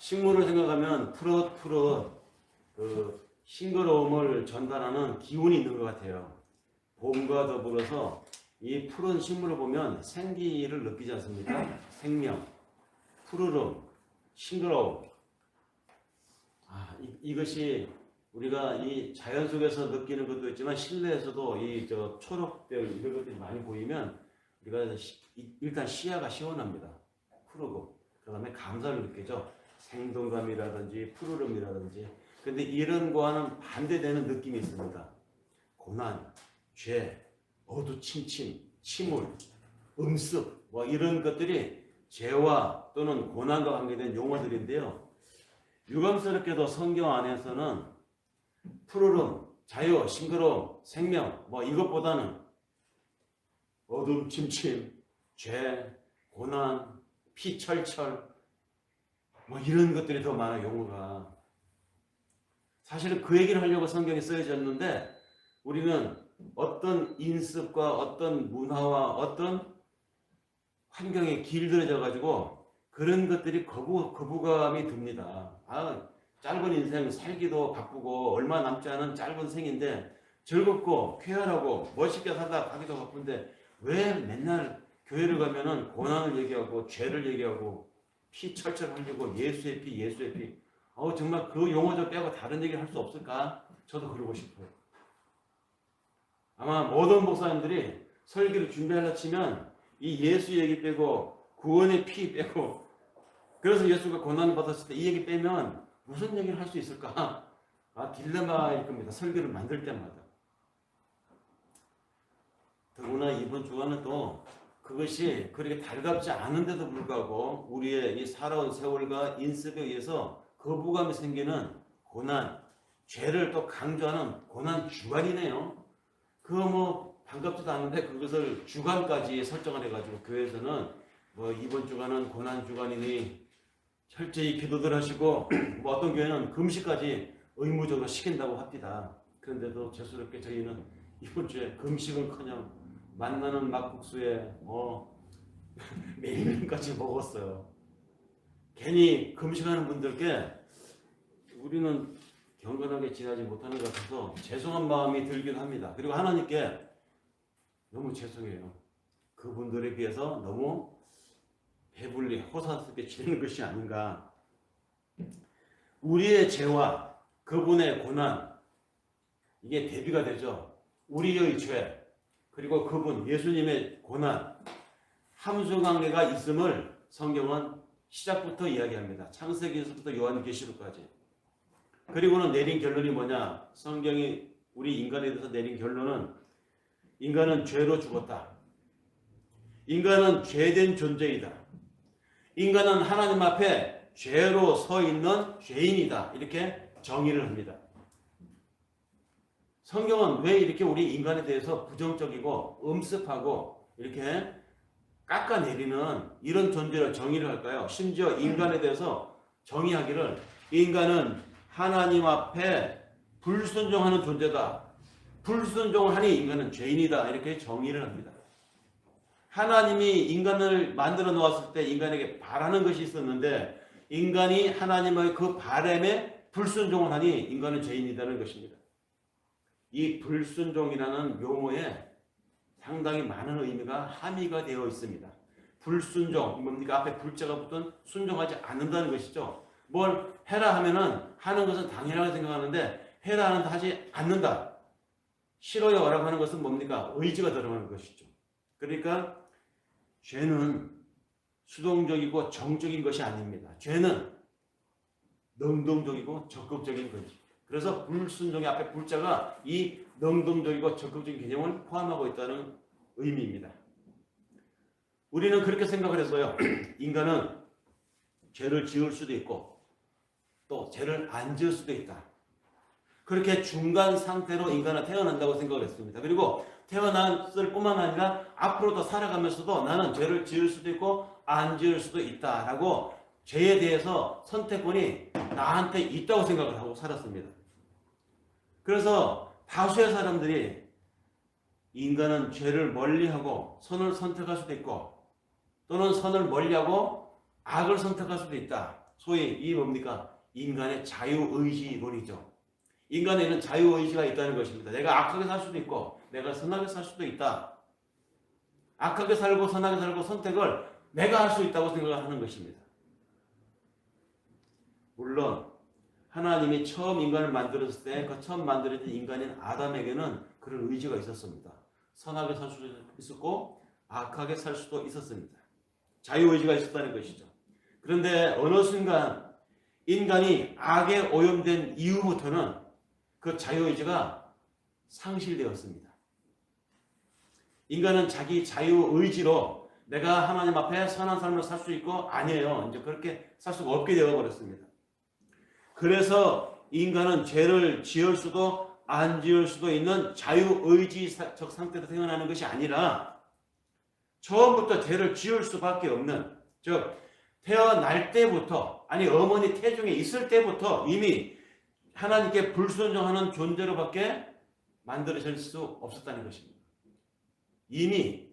식물을 생각하면 푸릇푸릇 그 싱그러움을 전달하는 기운이 있는 것 같아요. 봄과 더불어서 이 푸른 식물을 보면 생기를 느끼지 않습니까? 생명, 푸르름, 싱그러움. 이것이 우리가 이 자연 속에서 느끼는 것도 있지만 실내에서도 이 초록별 이런 것들이 많이 보이면 우리가 일단 시야가 시원합니다. 푸르고 그 다음에 감사를 느끼죠. 생동감이라든지 푸르름이라든지. 근데 이런 거와는 반대되는 느낌이 있습니다. 고난, 죄, 어두침침, 침울, 음습 뭐 이런 것들이 죄와 또는 고난과 관계된 용어들인데요. 유감스럽게도 성경 안에서는 푸르름, 자유, 싱그러움, 생명 뭐 이것보다는 어둠, 침침, 죄, 고난, 피 철철 뭐 이런 것들이 더 많아요. 용어가. 사실은 그 얘기를 하려고 성경이 쓰여졌는데 우리는 어떤 인습과 어떤 문화와 어떤 환경에 길들여져 가지고 그런 것들이 거부감이 듭니다. 짧은 인생 살기도 바쁘고 얼마 남지 않은 짧은 생인데 즐겁고 쾌활하고 멋있게 살다 가기도 바쁜데 왜 맨날 교회를 가면은 고난을 얘기하고 죄를 얘기하고 피 철철 흘리고 예수의 피 예수의 피 정말 그 용어 좀 빼고 다른 얘기를 할 수 없을까? 저도 그러고 싶어요. 아마 모든 목사님들이 설교를 준비하려 치면 이 예수 얘기 빼고 구원의 피 빼고 그래서 예수가 고난을 받았을 때 이 얘기 빼면 무슨 얘기를 할 수 있을까? 딜레마일 겁니다. 설교를 만들 때마다. 더구나 이번 주간은 또 그것이 그렇게 달갑지 않은데도 불구하고 우리의 이 살아온 세월과 인습에 의해서 거부감이 생기는 고난, 죄를 또 강조하는 고난 주간이네요. 그거 뭐 반갑지도 않은데 그것을 주간까지 설정을 해가지고 교회에서는 뭐 이번 주간은 고난 주간이니 철저히 기도들 하시고 뭐 어떤 교회는 금식까지 의무적으로 시킨다고 합니다. 그런데도 죄스럽게 저희는 이번 주에 금식은커녕 만나는 막국수에 메인까지 먹었어요. 괜히 금식하는 분들께 우리는 경건하게 지내지 못하는 것 같아서 죄송한 마음이 들기도 합니다. 그리고 하나님께 너무 죄송해요. 그분들에 비해서 너무 배불리 호사스럽게 지내는 것이 아닌가. 우리의 죄와 그분의 고난 이게 대비가 되죠. 우리의 죄 그리고 그분 예수님의 고난 함수관계가 있음을 성경은 시작부터 이야기합니다. 창세기에서부터 요한계시록까지. 그리고는 내린 결론이 뭐냐? 성경이 우리 인간에 대해서 내린 결론은 인간은 죄로 죽었다. 인간은 죄된 존재이다. 인간은 하나님 앞에 죄로 서 있는 죄인이다. 이렇게 정의를 합니다. 성경은 왜 이렇게 우리 인간에 대해서 부정적이고 음습하고 이렇게 깎아내리는 이런 존재로 정의를 할까요? 심지어 인간에 대해서 정의하기를 인간은 하나님 앞에 불순종하는 존재다. 불순종을 하니 인간은 죄인이다. 이렇게 정의를 합니다. 하나님이 인간을 만들어 놓았을 때 인간에게 바라는 것이 있었는데 인간이 하나님의 그 바람에 불순종을 하니 인간은 죄인이라는 것입니다. 이 불순종이라는 용어에 상당히 많은 의미가 함의가 되어 있습니다. 불순종, 뭡니까? 앞에 불자가 붙은 순종하지 않는다는 것이죠. 뭘 해라 하면은 하는 것은 당연하게 생각하는데 해라 하는데 하지 않는다. 싫어요 라고 하는 것은 뭡니까? 의지가 들어가는 것이죠. 그러니까 죄는 수동적이고 정적인 것이 아닙니다. 죄는 능동적이고 적극적인 것이죠. 그래서 불순종의 앞에 불자가 이 능동적이고 적극적인 개념을 포함하고 있다는 의미입니다. 우리는 그렇게 생각을 했어요. 인간은 죄를 지을 수도 있고 또 죄를 안 지을 수도 있다. 그렇게 중간 상태로 인간은 태어난다고 생각을 했습니다. 그리고 태어났을 뿐만 아니라 앞으로도 살아가면서도 나는 죄를 지을 수도 있고 안 지을 수도 있다라고 죄에 대해서 선택권이 나한테 있다고 생각을 하고 살았습니다. 그래서 다수의 사람들이 인간은 죄를 멀리하고 선을 선택할 수도 있고 또는 선을 멀리하고 악을 선택할 수도 있다. 소위 이 뭡니까? 인간의 자유의지론이죠. 인간에는 자유의지가 있다는 것입니다. 내가 악하게 살 수도 있고 내가 선하게 살 수도 있다. 악하게 살고 선하게 살고 선택을 내가 할 수 있다고 생각을 하는 것입니다. 물론 하나님이 처음 인간을 만들었을 때 그 처음 만들어진 인간인 아담에게는 그런 의지가 있었습니다. 선하게 살 수도 있었고 악하게 살 수도 있었습니다. 자유의지가 있었다는 것이죠. 그런데 어느 순간 인간이 악에 오염된 이후부터는 그 자유의지가 상실되었습니다. 인간은 자기 자유의지로 내가 하나님 앞에 선한 삶을 살 수 있고 아니에요. 이제 그렇게 살 수가 없게 되어버렸습니다. 그래서 인간은 죄를 지을 수도 안 지을 수도 있는 자유의지적 상태로 태어나는 것이 아니라 처음부터 죄를 지을 수밖에 없는, 즉 태어날 때부터, 아니 어머니 태중에 있을 때부터 이미 하나님께 불순종하는 존재로밖에 만들어질 수 없었다는 것입니다. 이미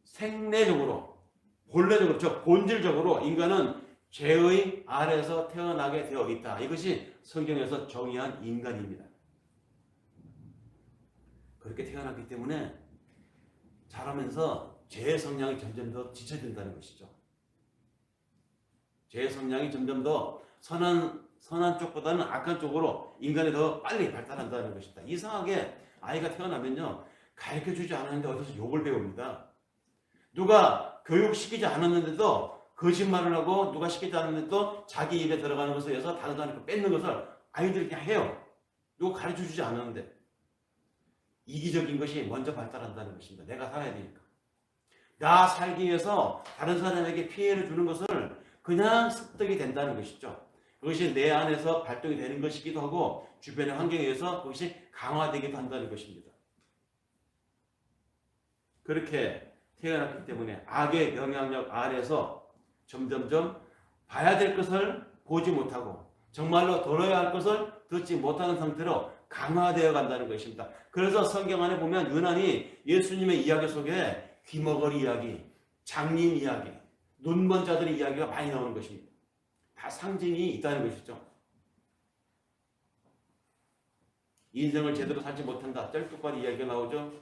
생내적으로, 본래적으로, 즉 본질적으로 인간은 죄의 아래에서 태어나게 되어 있다. 이것이 성경에서 정의한 인간입니다. 그렇게 태어났기 때문에 자라면서 죄의 성향이 점점 더 지쳐진다는 것이죠. 죄의 성향이 점점 더 선한 쪽보다는 악한 쪽으로 인간이 더 빨리 발달한다는 것입니다. 이상하게 아이가 태어나면요, 가르쳐주지 않았는데 어디서 욕을 배웁니다. 누가 교육시키지 않았는데도 거짓말을 하고 누가 시키지 않았는데도 자기 입에 들어가는 것에 의해서 다른 사람이 뺏는 것을 아이들이 그냥 해요. 누가 가르쳐주지 않았는데. 이기적인 것이 먼저 발달한다는 것입니다. 내가 살아야 되니까. 나 살기 위해서 다른 사람에게 피해를 주는 것을 그냥 습득이 된다는 것이죠. 그것이 내 안에서 발동이 되는 것이기도 하고 주변의 환경에 의해서 그것이 강화되기도 한다는 것입니다. 그렇게 태어났기 때문에 악의 영향력 아래서 점점점 봐야 될 것을 보지 못하고 정말로 들어야 할 것을 듣지 못하는 상태로 강화되어 간다는 것입니다. 그래서 성경 안에 보면 유난히 예수님의 이야기 속에 귀머거리 이야기, 장님 이야기, 눈먼 자들의 이야기가 많이 나오는 것입니다. 다 상징이 있다는 것이죠. 인생을 제대로 살지 못한다. 짤뚝발이 이야기가 나오죠.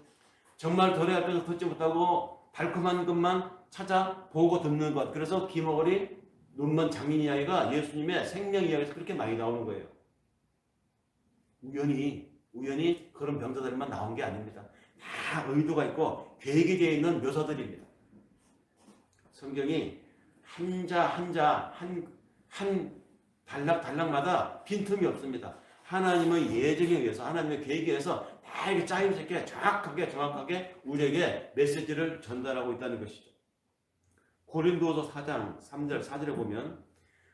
정말 들어야 할 것을 듣지 못하고 달콤한 것만 찾아 보고 듣는 것. 그래서 귀머거리, 눈먼 장인 이야기가 예수님의 생명 이야기에서 그렇게 많이 나오는 거예요. 우연히 그런 병자들만 나온 게 아닙니다. 다 의도가 있고 계획이 되어 있는 묘사들입니다. 성경이 한 단락마다 빈틈이 없습니다. 하나님의 예정에 의해서, 하나님의 계획에 의해서 다 이렇게 짜임새 있게 정확하게 우리에게 메시지를 전달하고 있다는 것이죠. 고린도서 4장 3절 4절에 보면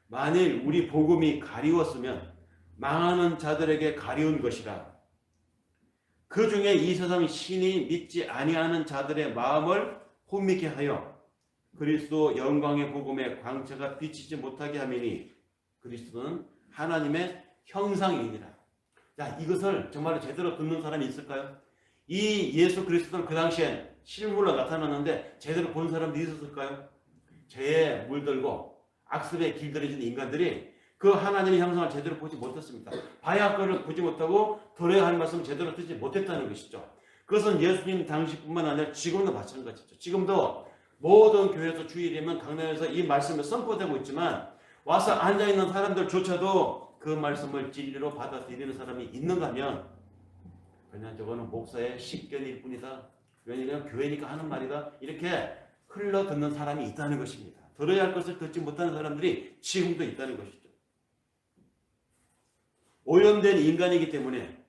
만일 우리 복음이 가리웠으면 망하는 자들에게 가리운 것이라. 그 중에 이 세상 신이 믿지 아니하는 자들의 마음을 혼미케 하여 그리스도 영광의 복음의 광채가 비치지 못하게 하매니 그리스도는 하나님의 형상이니라. 자, 이것을 정말로 제대로 듣는 사람이 있을까요? 이 예수 그리스도는 그 당시엔 실물로 나타났는데 제대로 본 사람들이 있었을까요? 죄에 물들고 악습에 길들여진 인간들이 그 하나님의 형상을 제대로 보지 못했습니다. 봐야 할 것을 보지 못하고 들어야 할 말씀을 제대로 듣지 못했다는 것이죠. 그것은 예수님 당시뿐만 아니라 지금도 마찬가지죠. 지금도 모든 교회에서 주일이면 강단에서 이 말씀을 선포되고 있지만 와서 앉아있는 사람들조차도 그 말씀을 진리로 받아들이는 사람이 있는가 하면 그냥 저거는 목사의 식견일 뿐이다. 왜냐하면 교회니까 하는 말이다. 이렇게 흘러듣는 사람이 있다는 것입니다. 들어야 할 것을 듣지 못하는 사람들이 지금도 있다는 것이죠. 오염된 인간이기 때문에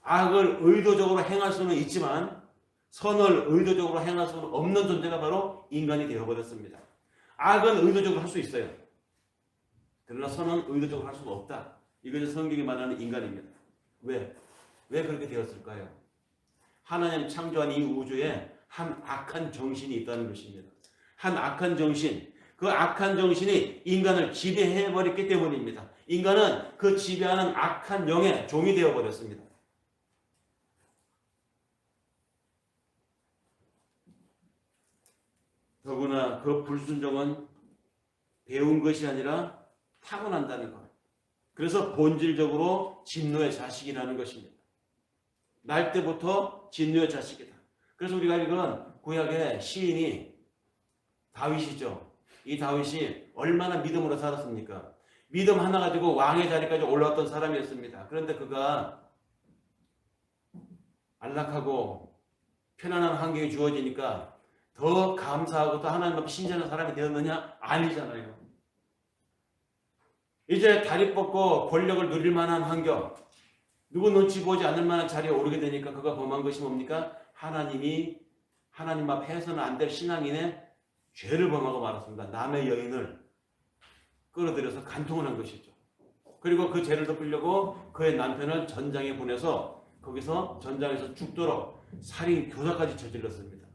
악을 의도적으로 행할 수는 있지만 선을 의도적으로 행할 수는 없는 존재가 바로 인간이 되어버렸습니다. 악은 의도적으로 할 수 있어요. 그러나 선은 의도적으로 할 수가 없다. 이것이 성경이 말하는 인간입니다. 왜 그렇게 되었을까요? 하나님 창조한 이 우주에 한 악한 정신이 있다는 것입니다. 한 악한 정신, 그 악한 정신이 인간을 지배해버렸기 때문입니다. 인간은 그 지배하는 악한 영의 종이 되어버렸습니다. 더구나 그 불순종은 배운 것이 아니라 타고난다는 것. 그래서 본질적으로 진노의 자식이라는 것입니다. 날 때부터 진노의 자식이다. 그래서 우리가 읽은 구약의 시인이 다윗이죠. 이 다윗이 얼마나 믿음으로 살았습니까? 믿음 하나 가지고 왕의 자리까지 올라왔던 사람이었습니다. 그런데 그가 안락하고 편안한 환경이 주어지니까 더 감사하고 또 하나님 앞에 신실한 사람이 되었느냐? 아니잖아요. 이제 다리 뻗고 권력을 누릴 만한 환경, 누구 눈치 보지 않을 만한 자리에 오르게 되니까 그가 범한 것이 뭡니까? 하나님 앞에 해서는 안 될 신앙인의 죄를 범하고 말았습니다. 남의 여인을 끌어들여서 간통을 한 것이죠. 그리고 그 죄를 덮으려고 그의 남편을 전장에 보내서 거기서 전장에서 죽도록 살인 교사까지 저질렀습니다.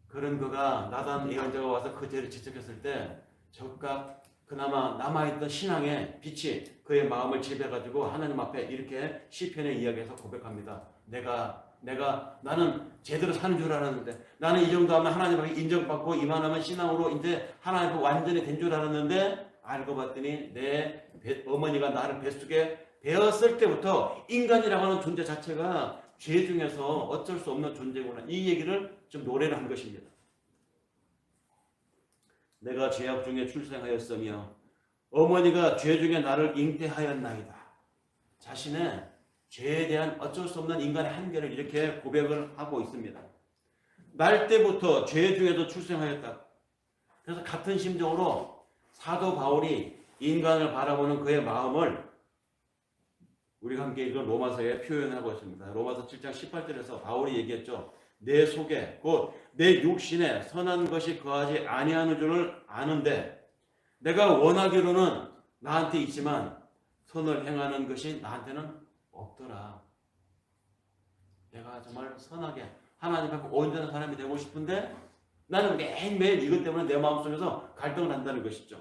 그런 그가 나단 예언자가 와서 그 죄를 지적했을 때 적각 그나마 남아있던 신앙의 빛이 그의 마음을 지배해가지고 하나님 앞에 이렇게 시편에 이야기해서 고백합니다. 나는 제대로 사는 줄 알았는데, 나는 이 정도 하면 하나님 앞에 인정받고 이만하면 신앙으로 이제 하나님 앞에 완전히 된 줄 알았는데, 알고 봤더니 내 어머니가 나를 뱃속에 배었을 때부터 인간이라고 하는 존재 자체가 죄 중에서 어쩔 수 없는 존재구나. 이 얘기를 좀 노래를 한 것입니다. 내가 죄악 중에 출생하였으며 어머니가 죄 중에 나를 잉태하였나이다. 자신의 죄에 대한 어쩔 수 없는 인간의 한계를 이렇게 고백을 하고 있습니다. 날 때부터 죄 중에도 출생하였다. 그래서 같은 심정으로 사도 바울이 인간을 바라보는 그의 마음을 우리가 함께 읽은 로마서에 표현하고 있습니다. 로마서 7장 18절에서 바울이 얘기했죠. 내 속에 곧 내 육신에 선한 것이 거하지 아니하는 줄을 아는데 내가 원하기로는 나한테 있지만 선을 행하는 것이 나한테는 없더라. 내가 정말 선하게 하나님 앞에 온전한 사람이 되고 싶은데 나는 매일매일 이것 때문에 내 마음속에서 갈등을 한다는 것이죠.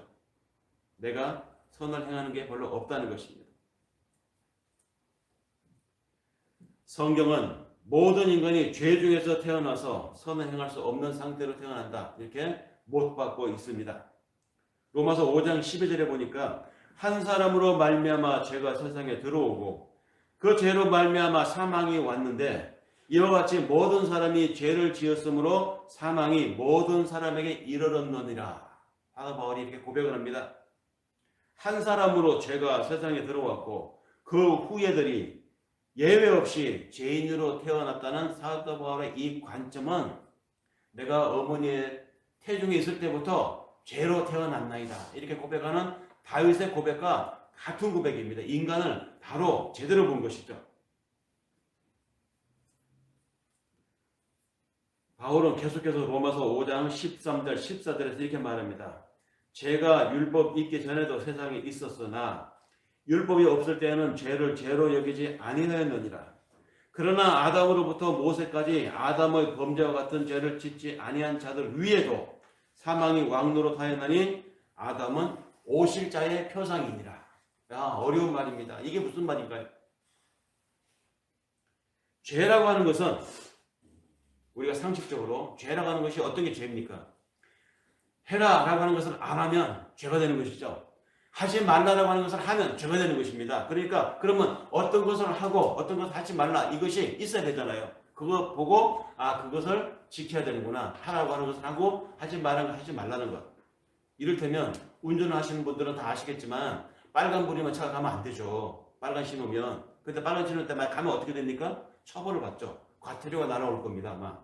내가 선을 행하는 게 별로 없다는 것입니다. 성경은 모든 인간이 죄 중에서 태어나서 선을 행할 수 없는 상태로 태어난다. 이렇게 못 받고 있습니다. 로마서 5장 12절에 보니까 한 사람으로 말미암아 죄가 세상에 들어오고 그 죄로 말미암아 사망이 왔는데 이와 같이 모든 사람이 죄를 지었으므로 사망이 모든 사람에게 이르렀느니라. 사도 바울이 이렇게 고백을 합니다. 한 사람으로 죄가 세상에 들어왔고 그 후예들이 예외 없이 죄인으로 태어났다는 사도 바울의 이 관점은 내가 어머니의 태중에 있을 때부터 죄로 태어났나이다. 이렇게 고백하는 다윗의 고백과 같은 고백입니다. 인간을 바로 제대로 본 것이죠. 바울은 계속해서 로마서 5장 13절 14절에서 이렇게 말합니다. 죄가 율법 있기 전에도 세상에 있었으나 율법이 없을 때에는 죄를 죄로 여기지 아니하였느니라. 그러나 아담으로부터 모세까지 아담의 범죄와 같은 죄를 짓지 아니한 자들 위에도 사망이 왕노릇하였나니 아담은 오실 자의 표상이니라. 어려운 말입니다. 이게 무슨 말인가요? 죄라고 하는 것은 우리가 상식적으로 죄라고 하는 것이 어떤 게 죄입니까? 해라라고 하는 것을 안 하면 죄가 되는 것이죠. 하지 말라라고 하는 것을 하면 죄가 되는 것입니다. 그러니까 그러면 어떤 것을 하고 어떤 것을 하지 말라 이것이 있어야 되잖아요. 그거 보고 그것을 지켜야 되는구나. 하라고 하는 것을 하고 하지 말라는 것 하지 말라는 것. 이를테면 운전을 하시는 분들은 다 아시겠지만 빨간불이면 차가 가면 안 되죠. 빨간 신호면. 근데 빨간 신호 때 가면 어떻게 됩니까? 처벌을 받죠. 과태료가 날아올 겁니다 아마.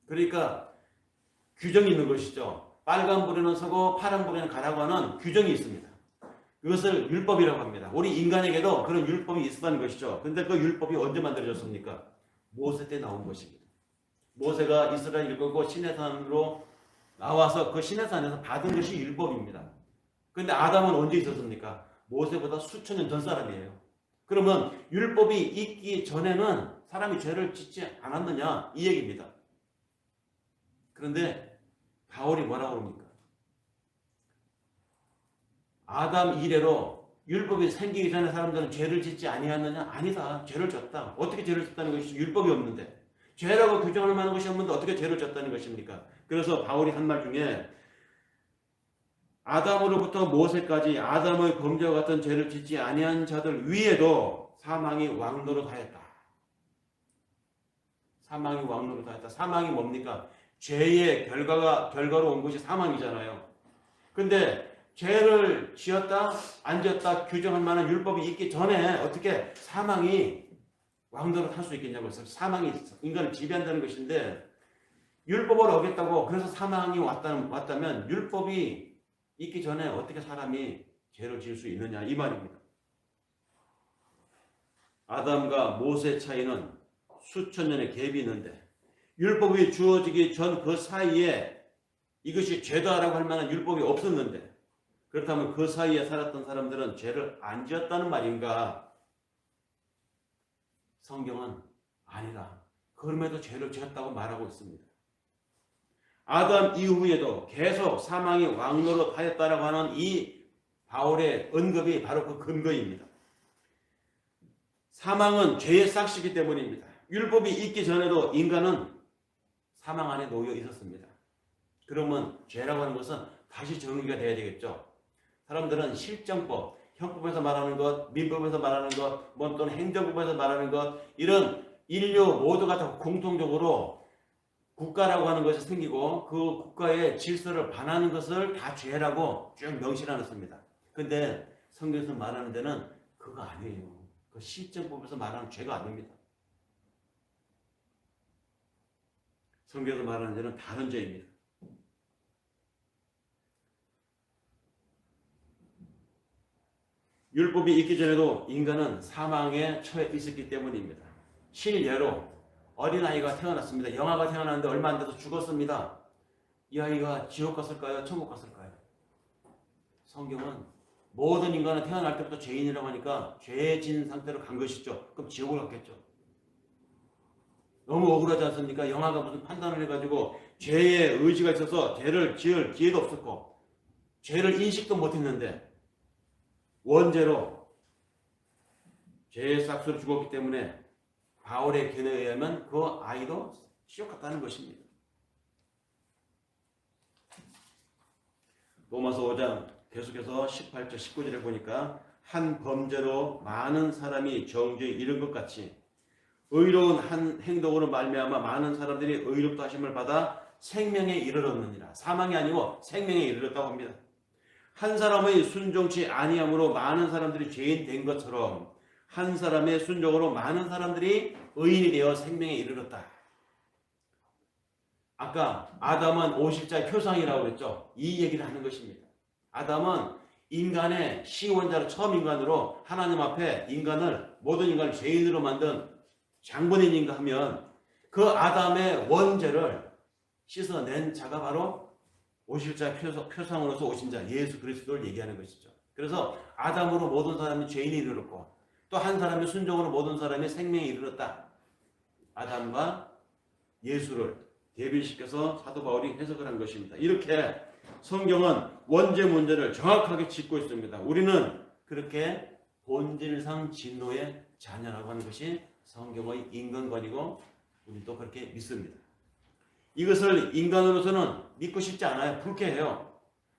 그러니까 규정이 있는 것이죠. 빨간불에는 서고 파란불에는 가라고 하는 규정이 있습니다. 그것을 율법이라고 합니다. 우리 인간에게도 그런 율법이 있었다는 것이죠. 근데 그 율법이 언제 만들어졌습니까? 모세 때 나온 것입니다. 모세가 이스라엘을 이끌고 시내산으로 나와서 그 시내산에서 받은 것이 율법입니다. 근데 아담은 언제 있었습니까? 모세보다 수천 년 전 사람이에요. 그러면 율법이 있기 전에는 사람이 죄를 짓지 않았느냐 이 얘기입니다. 그런데 바울이 뭐라고 합니까? 아담 이래로 율법이 생기기 전에 사람들은 죄를 짓지 아니하느냐? 아니다. 죄를 졌다. 어떻게 죄를 졌다는 것이 율법이 없는데. 죄라고 규정할 만한 것이 없는데 어떻게 죄를 졌다는 것입니까? 그래서 바울이 한 말 중에 아담으로부터 모세까지 아담의 범죄와 같은 죄를 짓지 아니한 자들 위에도 사망이 왕노릇하였다. 사망이 왕노릇하였다. 사망이 뭡니까? 죄의 결과로 온 것이 사망이잖아요. 근데 죄를 지었다 안 지었다 규정할 만한 율법이 있기 전에 어떻게 사망이 왕노릇할 수 있겠냐고. 사망이 인간을 지배한다는 것인데 율법을 어겼다고 그래서 사망이 왔다면 율법이 있기 전에 어떻게 사람이 죄를 지을 수 있느냐 이 말입니다. 아담과 모세 차이는 수천 년의 갭이 있는데 율법이 주어지기 전 그 사이에 이것이 죄다라고 할 만한 율법이 없었는데 그렇다면 그 사이에 살았던 사람들은 죄를 안 지었다는 말인가? 성경은 아니다. 그럼에도 죄를 지었다고 말하고 있습니다. 아담 이후에도 계속 사망이 왕노릇하였다라고 하는 이 바울의 언급이 바로 그 근거입니다. 사망은 죄의 싹시기 때문입니다. 율법이 있기 전에도 인간은 사망 안에 놓여 있었습니다. 그러면 죄라고 하는 것은 다시 정리가 돼야 되겠죠. 사람들은 실정법, 형법에서 말하는 것, 민법에서 말하는 것, 또는 행정법에서 말하는 것 이런 인류 모두가 다 공통적으로 국가라고 하는 것이 생기고 그 국가의 질서를 반하는 것을 다 죄라고 쭉 명시해놨습니다. 근데 성경에서 말하는 데는 그거 아니에요. 그 실정법에서 말하는 죄가 아닙니다. 성경에서 말하는 죄는 다른 죄입니다. 율법이 있기 전에도 인간은 사망에 처해 있었기 때문입니다. 실례로 어린아이가 태어났습니다. 영아가 태어났는데 얼마 안 돼서 죽었습니다. 이 아이가 지옥 갔을까요? 천국 갔을까요? 성경은 모든 인간은 태어날 때부터 죄인이라고 하니까 죄진 상태로 간 것이죠. 그럼 지옥을 갔겠죠. 너무 억울하지 않습니까? 영아가 무슨 판단을 해가지고 죄의 의지가 있어서 죄를 지을 기회도 없었고 죄를 인식도 못했는데 원죄로 죄의 싹스로 죽었기 때문에 바울의 견해에 의하면 그 아이도 지옥 갔다는 것입니다. 로마서 5장 계속해서 18절 19절에 보니까 한 범죄로 많은 사람이 정죄에 이른 것 같이 의로운 한 행동으로 말미암아 많은 사람들이 의롭다 하심을 받아 생명에 이르렀느니라. 사망이 아니고 생명에 이르렀다고 합니다. 한 사람의 순종치 아니함으로 많은 사람들이 죄인 된 것처럼 한 사람의 순종으로 많은 사람들이 의인이 되어 생명에 이르렀다. 아까 아담은 오실자의 표상이라고 그랬죠. 이 얘기를 하는 것입니다. 아담은 인간의 시원자로 처음 인간으로 하나님 앞에 모든 인간을 죄인으로 만든 장본인인가 하면 그 아담의 원죄를 씻어낸 자가 바로 오실자 표상으로서 오신 자 예수 그리스도를 얘기하는 것이죠. 그래서 아담으로 모든 사람이 죄인이 이르렀고 또 한 사람의 순종으로 모든 사람이 생명에 이르렀다. 아담과 예수를 대비시켜서 사도 바울이 해석을 한 것입니다. 이렇게 성경은 원죄 문제를 정확하게 짚고 있습니다. 우리는 그렇게 본질상 진노의 자녀라고 하는 것이 성경의 인간관이고 우리도 그렇게 믿습니다. 이것을 인간으로서는 믿고 싶지 않아요. 불쾌해요.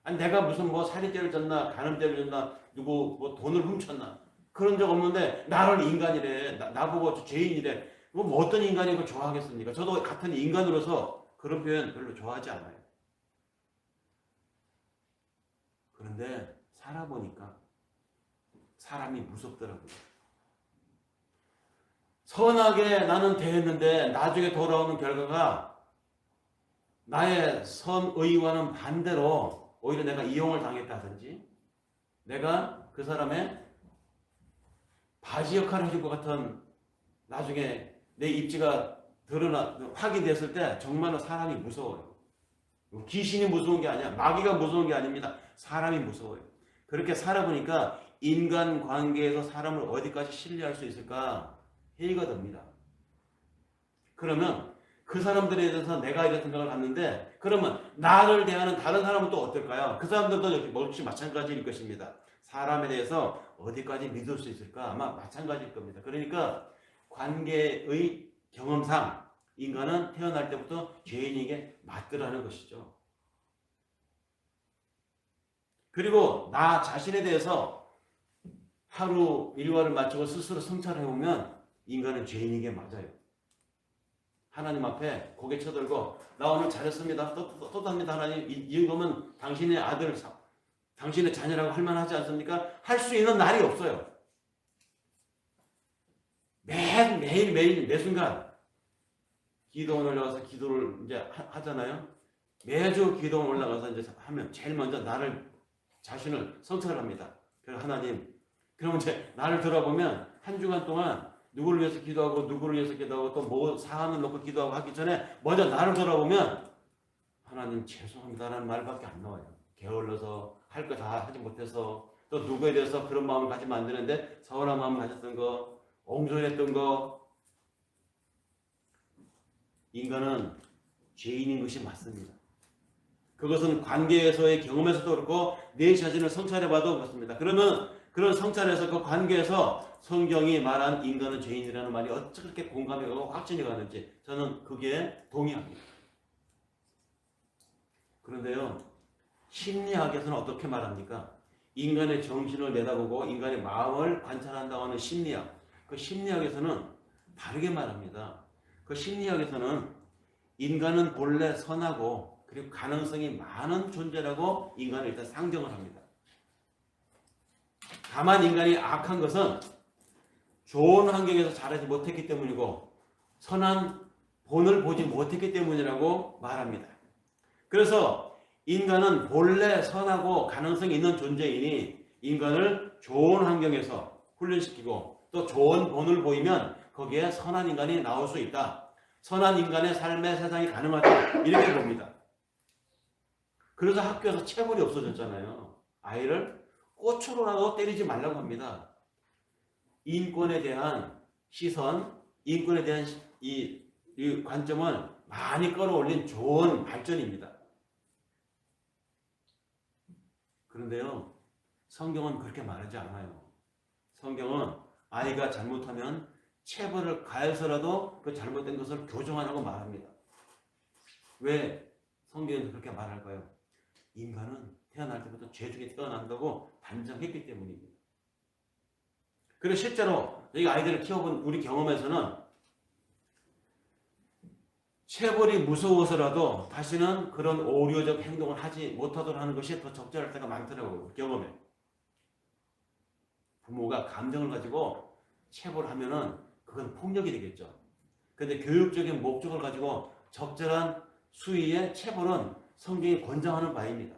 아니 내가 무슨 살인죄를 졌나 간음죄를 졌나 누구 돈을 훔쳤나 그런 적 없는데 나를 인간이래 나보고 죄인이래 어떤 인간이 그걸 좋아하겠습니까? 저도 같은 인간으로서 그런 표현 별로 좋아하지 않아요. 그런데 살아보니까 사람이 무섭더라고요. 선하게 나는 대했는데 나중에 돌아오는 결과가 나의 선의와는 반대로 오히려 내가 이용을 당했다든지 내가 그 사람의 바지 역할을 해줄 것 같은 나중에 내 입지가 확인됐을 때 정말로 사람이 무서워요. 귀신이 무서운 게 아니야. 마귀가 무서운 게 아닙니다. 사람이 무서워요. 그렇게 살아보니까 인간관계에서 사람을 어디까지 신뢰할 수 있을까 회의가 됩니다. 그러면 그 사람들에 대해서 내가 이런 생각을 갖는데 그러면 나를 대하는 다른 사람은 또 어떨까요? 그 사람들도 역시 마찬가지일 것입니다. 사람에 대해서 어디까지 믿을 수 있을까? 아마 마찬가지일 겁니다. 그러니까 관계의 경험상 인간은 태어날 때부터 죄인에게 맞더라는 것이죠. 그리고 나 자신에 대해서 하루 일과를 마치고 스스로 성찰해보면 인간은 죄인에게 맞아요. 하나님 앞에 고개 쳐들고 나 오늘 잘했습니다. 또 합니다. 하나님 이 정도면 당신의 아들, 당신의 자녀라고 할 만하지 않습니까? 할 수 있는 날이 없어요. 매일 매 순간 기도원 올라가서 기도를 이제 하잖아요. 매주 기도원 올라가서 이제 하면 제일 먼저 나를 자신을 성찰합니다. 그래서 하나님, 그럼 이제 나를 돌아보면 한 주간 동안 누구를 위해서 기도하고 누구를 위해서 기도하고 또 뭐 사안을 놓고 기도하고 하기 전에 먼저 나를 돌아보면 하나님 죄송합니다라는 말밖에 안 나와요. 게을러서 할 거 다 하지 못해서 또 누구에 대해서 그런 마음을 가지면 안 되는데 서운한 마음을 가졌던 거, 옹졸했던 거. 인간은 죄인인 것이 맞습니다. 그것은 관계에서의 경험에서도 그렇고 내 자신을 성찰해봐도 그렇습니다. 그러면 그런 성찰에서 그 관계에서 성경이 말한 인간은 죄인이라는 말이 어찌 그렇게 공감이 가고 확신이 가는지 저는 그게 동의합니다. 그런데요, 심리학에서는 어떻게 말합니까? 인간의 정신을 내다보고 인간의 마음을 관찰한다고 하는 심리학, 그 심리학에서는 다르게 말합니다. 그 심리학에서는 인간은 본래 선하고 그리고 가능성이 많은 존재라고 인간을 일단 상정을 합니다. 다만 인간이 악한 것은 좋은 환경에서 자라지 못했기 때문이고 선한 본을 보지 못했기 때문이라고 말합니다. 그래서 인간은 본래 선하고 가능성이 있는 존재이니 인간을 좋은 환경에서 훈련시키고 또 좋은 본을 보이면 거기에 선한 인간이 나올 수 있다. 선한 인간의 삶의 세상이 가능하다. 이렇게 봅니다. 그래서 학교에서 체벌이 없어졌잖아요. 아이를 꼬추로라도 때리지 말라고 합니다. 인권에 대한 시선, 인권에 대한 이 관점을 많이 끌어올린 좋은 발전입니다. 그런데요, 성경은 그렇게 말하지 않아요. 성경은 아이가 잘못하면 체벌을 가해서라도 그 잘못된 것을 교정하라고 말합니다. 왜 성경은 그렇게 말할까요? 인간은 태어날 때부터 죄 중에 태어난다고 단정했기 때문입니다. 그리고 실제로 저희가 아이들을 키워본 우리 경험에서는 체벌이 무서워서라도 다시는 그런 오류적 행동을 하지 못하도록 하는 것이 더 적절할 때가 많더라고요. 경험에. 부모가 감정을 가지고 체벌하면은 그건 폭력이 되겠죠. 그런데 교육적인 목적을 가지고 적절한 수위의 체벌은 성경이 권장하는 바입니다.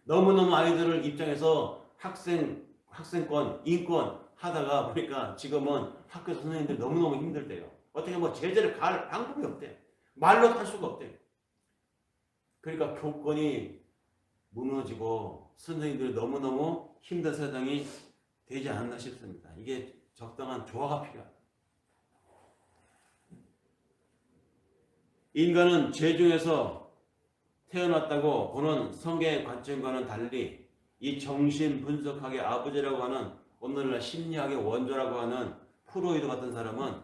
너무너무 아이들을 입장에서 학생권, 인권 하다가 보니까 지금은 학교 선생님들 너무너무 힘들대요. 어떻게 뭐 제재를 가할 방법이 없대요. 말로 할 수가 없대요. 그러니까 교권이 무너지고 선생님들이 너무너무 힘든 세상이 되지 않나 싶습니다. 이게 적당한 조화가 필요합니다. 인간은 죄 중에서 태어났다고 보는 성경의 관점과는 달리 이 정신 분석학의 아버지라고 하는 오늘날 심리학의 원조라고 하는 프로이드 같은 사람은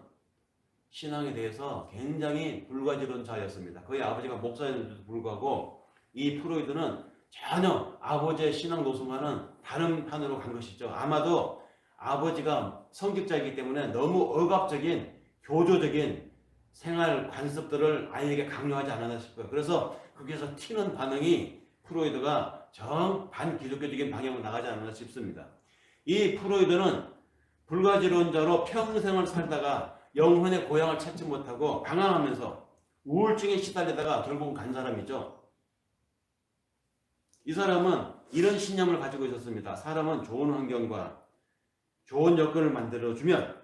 신앙에 대해서 굉장히 불가지론자였습니다. 그의 아버지가 목사였는데도 불구하고 이 프로이드는 전혀 아버지의 신앙 노선과는 다른 판으로 간 것이죠. 아마도 아버지가 성직자이기 때문에 너무 억압적인 교조적인 생활 관습들을 아이에게 강요하지 않았나 싶어요. 그래서 거기에서 튀는 반응이 프로이드가 정 반기독교적인 방향으로 나가지 않았나 싶습니다. 이 프로이드는 불가지론자로 평생을 살다가 영혼의 고향을 찾지 못하고 방황하면서 우울증에 시달리다가 결국은 간 사람이죠. 이 사람은 이런 신념을 가지고 있었습니다. 사람은 좋은 환경과 좋은 여건을 만들어주면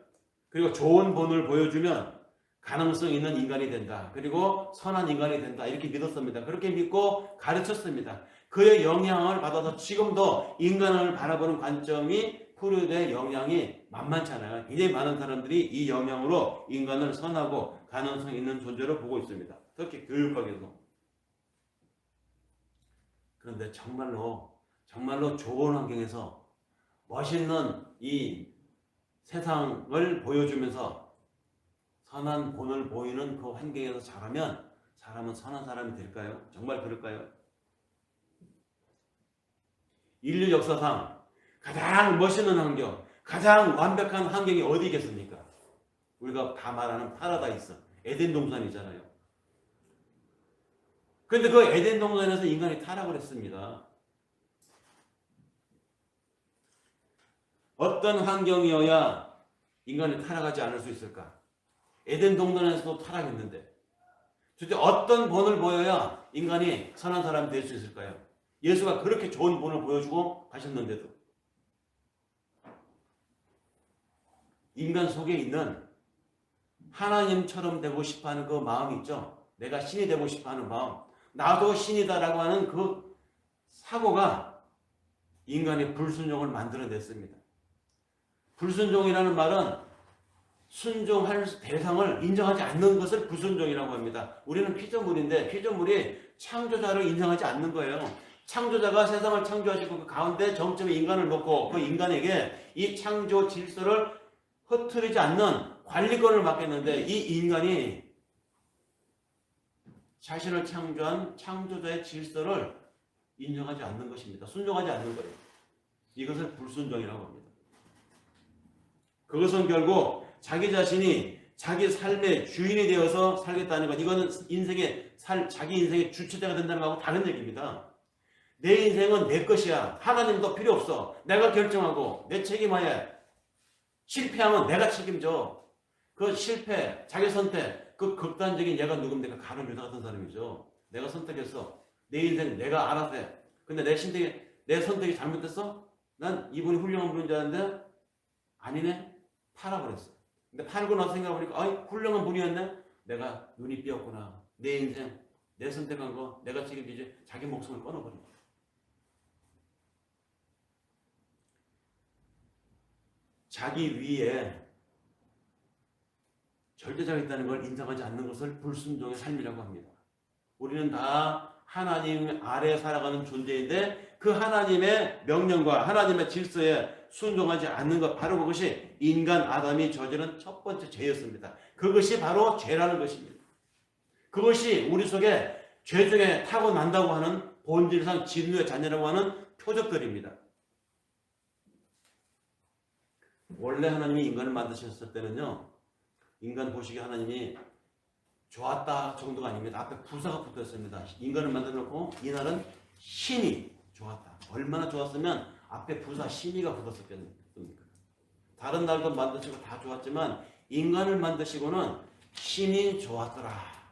그리고 좋은 본을 보여주면 가능성 있는 인간이 된다. 그리고 선한 인간이 된다. 이렇게 믿었습니다. 그렇게 믿고 가르쳤습니다. 그의 영향을 받아서 지금도 인간을 바라보는 관점이 프로이드의 영향이 만만찮아요. 굉장히 많은 사람들이 이 영향으로 인간을 선하고 가능성 있는 존재로 보고 있습니다. 특히 교육학에서. 그런데 정말로 좋은 환경에서 멋있는 이 세상을 보여주면서 선한 본을 보이는 그 환경에서 자라면 사람은 선한 사람이 될까요? 정말 그럴까요? 인류 역사상 가장 멋있는 환경, 가장 완벽한 환경이 어디겠습니까? 우리가 다 말하는 파라다이스, 에덴 동산이잖아요. 그런데 그 에덴 동산에서 인간이 타락을 했습니다. 어떤 환경이어야 인간이 타락하지 않을 수 있을까? 에덴 동산에서도 타락했는데 도대체 어떤 본을 보여야 인간이 선한 사람이 될 수 있을까요? 예수가 그렇게 좋은 본을 보여주고 가셨는데도 인간 속에 있는 하나님처럼 되고 싶어하는 그 마음이 있죠. 내가 신이 되고 싶어하는 마음, 나도 신이다라고 하는 그 사고가 인간의 불순종을 만들어냈습니다. 불순종이라는 말은 순종할 대상을 인정하지 않는 것을 불순종이라고 합니다. 우리는 피조물인데 피조물이 창조자를 인정하지 않는 거예요. 창조자가 세상을 창조하시고 그 가운데 정점에 인간을 놓고 그 인간에게 이 창조 질서를 흐트리지 않는 관리권을 맡겼는데 이 인간이 자신을 창조한 창조자의 질서를 인정하지 않는 것입니다. 순종하지 않는 거예요. 이것을 불순종이라고 합니다. 그것은 결국 자기 자신이 자기 삶의 주인이 되어서 살겠다는 것, 이거는 자기 인생의 주체자가 된다는 것하고 다른 얘기입니다. 내 인생은 내 것이야. 하나님도 필요 없어. 내가 결정하고 내 책임하에 실패하면 내가 책임져. 그 실패, 자기 선택, 그 극단적인 얘가 누굽니까? 가룟 유다 같은 사람이죠. 내가 선택했어. 내 인생 내가 알아서 해. 근데 내 선택이 잘못됐어? 난 이분이 훌륭한 분인 줄 알았는데 아니네? 팔아버렸어. 근데 팔고 나서 생각해보니까 아이 훌륭한 분이었네? 내가 눈이 삐었구나. 내 인생, 내 선택한 거 내가 책임지지. 자기 목숨을 끊어버린 거야. 자기 위에 절대자가 있다는 걸 인정하지 않는 것을 불순종의 삶이라고 합니다. 우리는 다 하나님 아래 살아가는 존재인데 그 하나님의 명령과 하나님의 질서에 순종하지 않는 것, 바로 그것이 인간 아담이 저지른 첫 번째 죄였습니다. 그것이 바로 죄라는 것입니다. 그것이 우리 속에 죄 중에 타고난다고 하는 본질상 진노의 자녀라고 하는 표적들입니다. 원래 하나님이 인간을 만드셨을 때는요, 인간 보시기에 하나님이 좋았다 정도가 아닙니다. 앞에 부사가 붙었습니다. 인간을 만들어 놓고 이날은 신이 좋았다. 얼마나 좋았으면 앞에 부사 신이가 붙었었겠습니까? 다른 날도 만드시고 다 좋았지만 인간을 만드시고는 신이 좋았더라.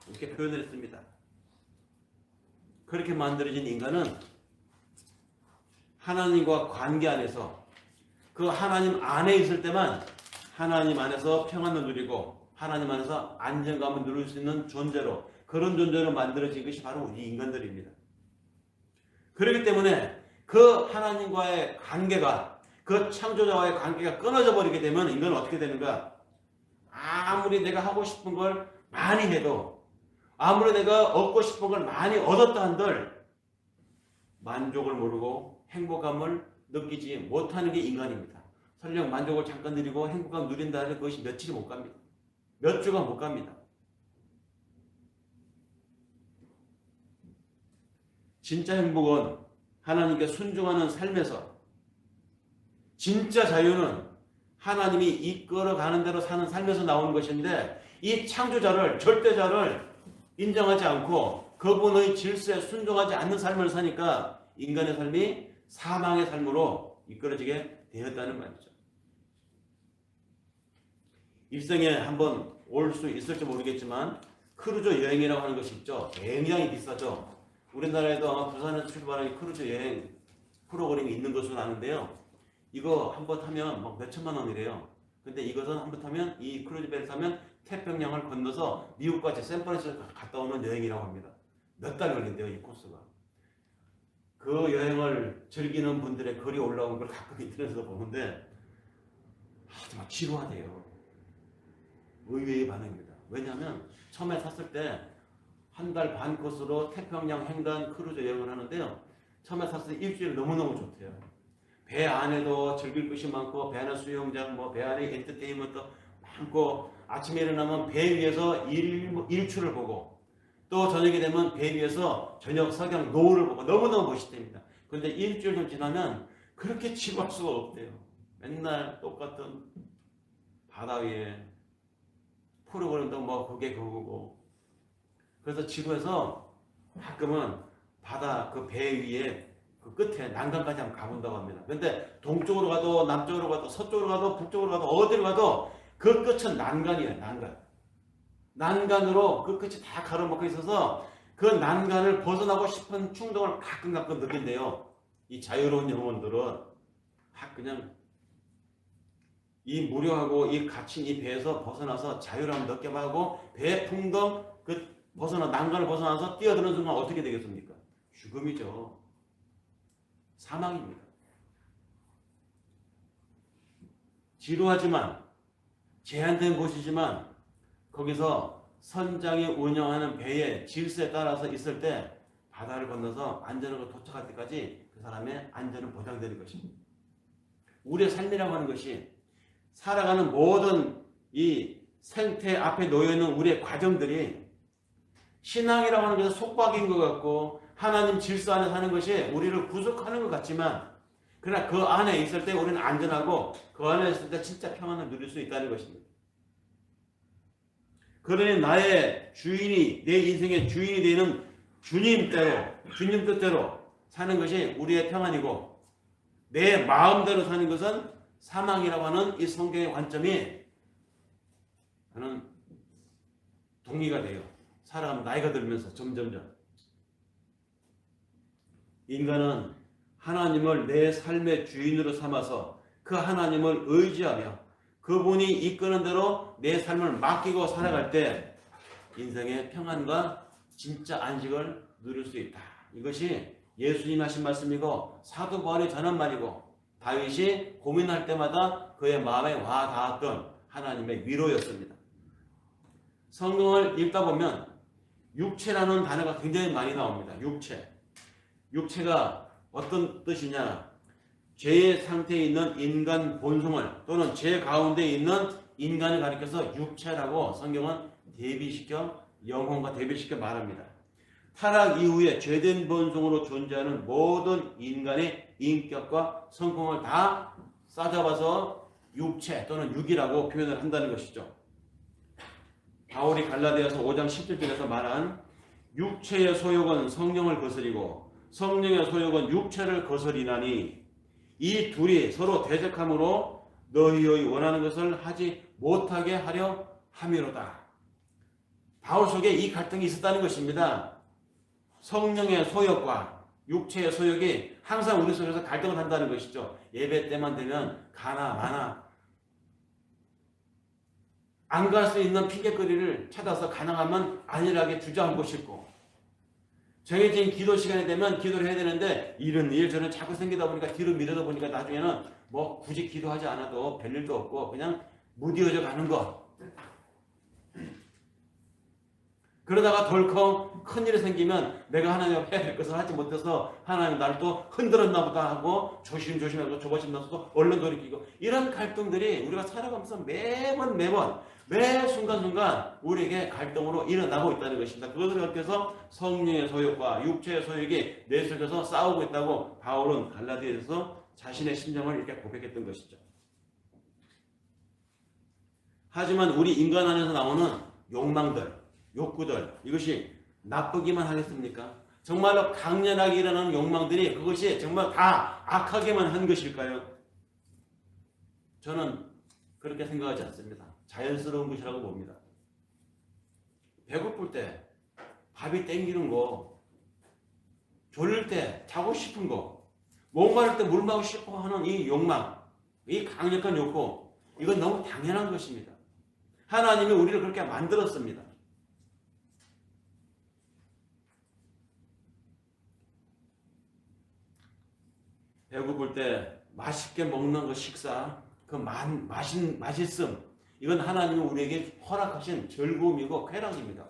이렇게 표현을 했습니다. 그렇게 만들어진 인간은 하나님과 관계 안에서 그 하나님 안에 있을 때만 하나님 안에서 평안을 누리고 하나님 안에서 안정감을 누릴 수 있는 존재로, 그런 존재로 만들어진 것이 바로 우리 인간들입니다. 그렇기 때문에 그 하나님과의 관계가, 그 창조자와의 관계가 끊어져 버리게 되면 인간은 어떻게 되는가? 아무리 내가 하고 싶은 걸 많이 해도, 아무리 내가 얻고 싶은 걸 많이 얻었다 한들 만족을 모르고 행복감을 느끼지 못하는 게 인간입니다. 설령 만족을 잠깐 누리고 행복감 누린다 해도 그것이 며칠이 못 갑니다. 몇 주가 못 갑니다. 진짜 행복은 하나님께 순종하는 삶에서, 진짜 자유는 하나님이 이끌어가는 대로 사는 삶에서 나오는 것인데, 이 창조자를, 절대자를 인정하지 않고 그분의 질서에 순종하지 않는 삶을 사니까 인간의 삶이 사망의 삶으로 이끌어지게 되었다는 말이죠. 일생에 한번 올 수 있을지 모르겠지만 크루즈 여행이라고 하는 것이 있죠. 굉장히 비싸죠. 우리나라에도 아마 부산에서 출발하는 크루즈 여행 프로그램이 있는 것으로 아는데요. 이거 한번 타면 막 몇천만 원이래요. 근데 이것은 한번 타면, 이 크루즈 배를 타면 태평양을 건너서 미국까지 샌프란시스코 갔다 오는 여행이라고 합니다. 몇 달 걸린대요, 이 코스가. 그 여행을 즐기는 분들의 글이 올라온 걸 가끔 인터넷에서 보는데 정말 지루하대요. 의외의 반응입니다. 왜냐하면 처음에 탔을 때 한 달 반 코스로 태평양 횡단 크루즈 여행을 하는데요. 처음에 탔을 때 일주일 너무너무 좋대요. 배 안에도 즐길 것이 많고 배 안에 수영장, 뭐 배 안에 엔터테인먼트 많고 아침에 일어나면 배 위에서 일출을 보고 또 저녁이 되면 배 위에서 저녁 석양 노을을 보고 너무너무 멋있답니다. 그런데 일주일 좀 지나면 그렇게 지루할 수가 없대요. 맨날 똑같은 바다 위에 프로그램도 뭐 그게 그거고 그래서 지구에서 가끔은 바다 그 배 위에 그 끝에 난간까지 한번 가본다고 합니다. 그런데 동쪽으로 가도 남쪽으로 가도 서쪽으로 가도 북쪽으로 가도 어디로 가도 그 끝은 난간이에요. 난간. 난간으로 그 끝이 다 가로막혀 있어서 그 난간을 벗어나고 싶은 충동을 가끔 느낀대요. 이 자유로운 영혼들은 그냥 이 무료하고 이 갇힌 이 배에서 벗어나서 자유를 느껴보고 배 풍덩 그 난간을 벗어나서 뛰어드는 순간 어떻게 되겠습니까? 죽음이죠. 사망입니다. 지루하지만 제한된 곳이지만 거기서 선장이 운영하는 배의 질서에 따라서 있을 때 바다를 건너서 안전하게 도착할 때까지 그 사람의 안전은 보장되는 것입니다. 우리의 삶이라고 하는 것이 살아가는 모든 이 생태 앞에 놓여있는 우리의 과정들이 신앙이라고 하는 것은 속박인 것 같고 하나님 질서 안에 사는 것이 우리를 구속하는 것 같지만 그러나 그 안에 있을 때 우리는 안전하고 그 안에 있을 때 진짜 평안을 누릴 수 있다는 것입니다. 그러니 나의 주인이 내 인생의 주인이 되는 주님대로 주님 뜻대로 사는 것이 우리의 평안이고 내 마음대로 사는 것은 사망이라고 하는 이 성경의 관점이 저는 동의가 돼요. 살아가면 나이가 들면서 점점점 인간은 하나님을 내 삶의 주인으로 삼아서 그 하나님을 의지하며 그분이 이끄는 대로 내 삶을 맡기고 살아갈 때 인생의 평안과 진짜 안식을 누릴 수 있다. 이것이 예수님 하신 말씀이고 사도 바울이 전한 말이고 다윗이 고민할 때마다 그의 마음에 와 닿았던 하나님의 위로였습니다. 성경을 읽다 보면 육체라는 단어가 굉장히 많이 나옵니다. 육체가 어떤 뜻이냐? 죄의 상태에 있는 인간 본성을 또는 죄 가운데 있는 인간을 가리켜서 육체라고 성경은 영혼과 대비시켜 말합니다. 타락 이후에 죄된 본성으로 존재하는 모든 인간의 인격과 성품을 다 싸잡아서 육체 또는 육이라고 표현을 한다는 것이죠. 바울이 갈라디아서 5장 17절에서 말한 육체의 소욕은 성령을 거스리고 성령의 소욕은 육체를 거스리나니 이 둘이 서로 대적함으로 너희의 원하는 것을 하지 못하게 하려 함이로다. 바울 속에 이 갈등이 있었다는 것입니다. 성령의 소욕과 육체의 소욕이 항상 우리 속에서 갈등을 한다는 것이죠. 예배 때만 되면 가나 마나 안 갈 수 있는 핑계거리를 찾아서 가능하면 안일하게 주저앉고 싶고 정해진 기도 시간이 되면 기도를 해야 되는데 이런 일 저런 자꾸 생기다 보니까 뒤로 미루다 보니까 나중에는 뭐 굳이 기도하지 않아도 별일도 없고 그냥 무디어져 가는 거. 그러다가 덜컥 큰일이 생기면 내가 하나님 앞에 해야 될 것을 하지 못해서 하나님 나를 또 흔들었나 보다 하고 조심조심하고 조바심 나서도 얼른 돌이키고 이런 갈등들이 우리가 살아가면서 매번 매 순간순간 우리에게 갈등으로 일어나고 있다는 것입니다. 그것을 가리켜서 성령의 소욕과 육체의 소욕이 내 속에서 싸우고 있다고 바울은 갈라디아에서 자신의 심정을 이렇게 고백했던 것이죠. 하지만 우리 인간 안에서 나오는 욕망들, 욕구들 이것이 나쁘기만 하겠습니까? 정말로 강렬하게 일어나는 욕망들이 그것이 정말 다 악하게만 한 것일까요? 저는 그렇게 생각하지 않습니다. 자연스러운 것이라고 봅니다. 배고플 때 밥이 땡기는 거, 졸릴 때 자고 싶은 거, 목마를 때 물 마시고 싶어 하는 이 욕망, 이 강력한 욕구, 이건 너무 당연한 것입니다. 하나님이 우리를 그렇게 만들었습니다. 배고플 때 맛있게 먹는 그 식사, 그 맛있음, 이건 하나님이 우리에게 허락하신 즐거움이고 쾌락입니다.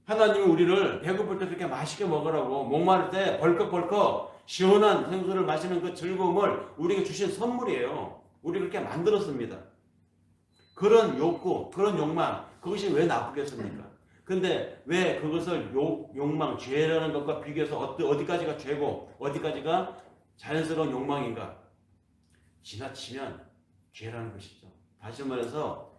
하나님이 우리를 배고플 때 그렇게 맛있게 먹으라고, 목마를 때 벌컥벌컥 시원한 생수를 마시는 그 즐거움을 우리에게 주신 선물이에요. 우리 그렇게 만들었습니다. 그런 욕구, 그런 욕망, 그것이 왜 나쁘겠습니까? 근데 왜 그것을 욕망, 죄라는 것과 비교해서 어디까지가 죄고 어디까지가 자연스러운 욕망인가? 지나치면 죄라는 것이죠. 다시 말해서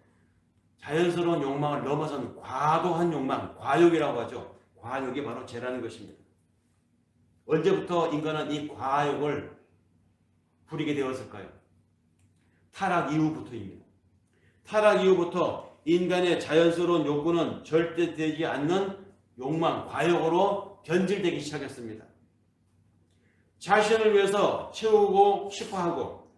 자연스러운 욕망을 넘어선 과도한 욕망, 과욕이라고 하죠. 과욕이 바로 죄라는 것입니다. 언제부터 인간은 이 과욕을 부리게 되었을까요? 타락 이후부터입니다. 타락 이후부터 인간의 자연스러운 욕구는 절대 되지 않는 욕망, 과욕으로 변질되기 시작했습니다. 자신을 위해서 채우고 싶어하고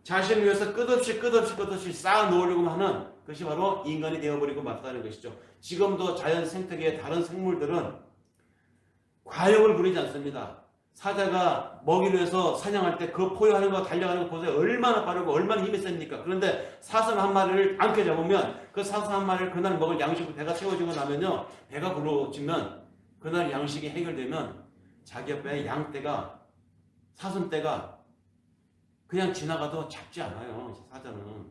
자신을 위해서 끝없이 쌓아 놓으려고 하는 것이 바로 인간이 되어버리고 말았다는 것이죠. 지금도 자연 생태계의 다른 생물들은 과욕을 부리지 않습니다. 사자가 먹이를 위해서 사냥할 때 그 포효하는 거 달려가는 거 보세요. 얼마나 빠르고 얼마나 힘이 셉니까? 그런데 사슴 한 마리를 안게 잡으면 그 사슴 한 마리를 그날 먹을 양식으로 배가 채워지고 나면요. 배가 부러지면 그날 양식이 해결되면 자기 옆에 양떼가 사슴떼가 그냥 지나가도 잡지 않아요. 사자는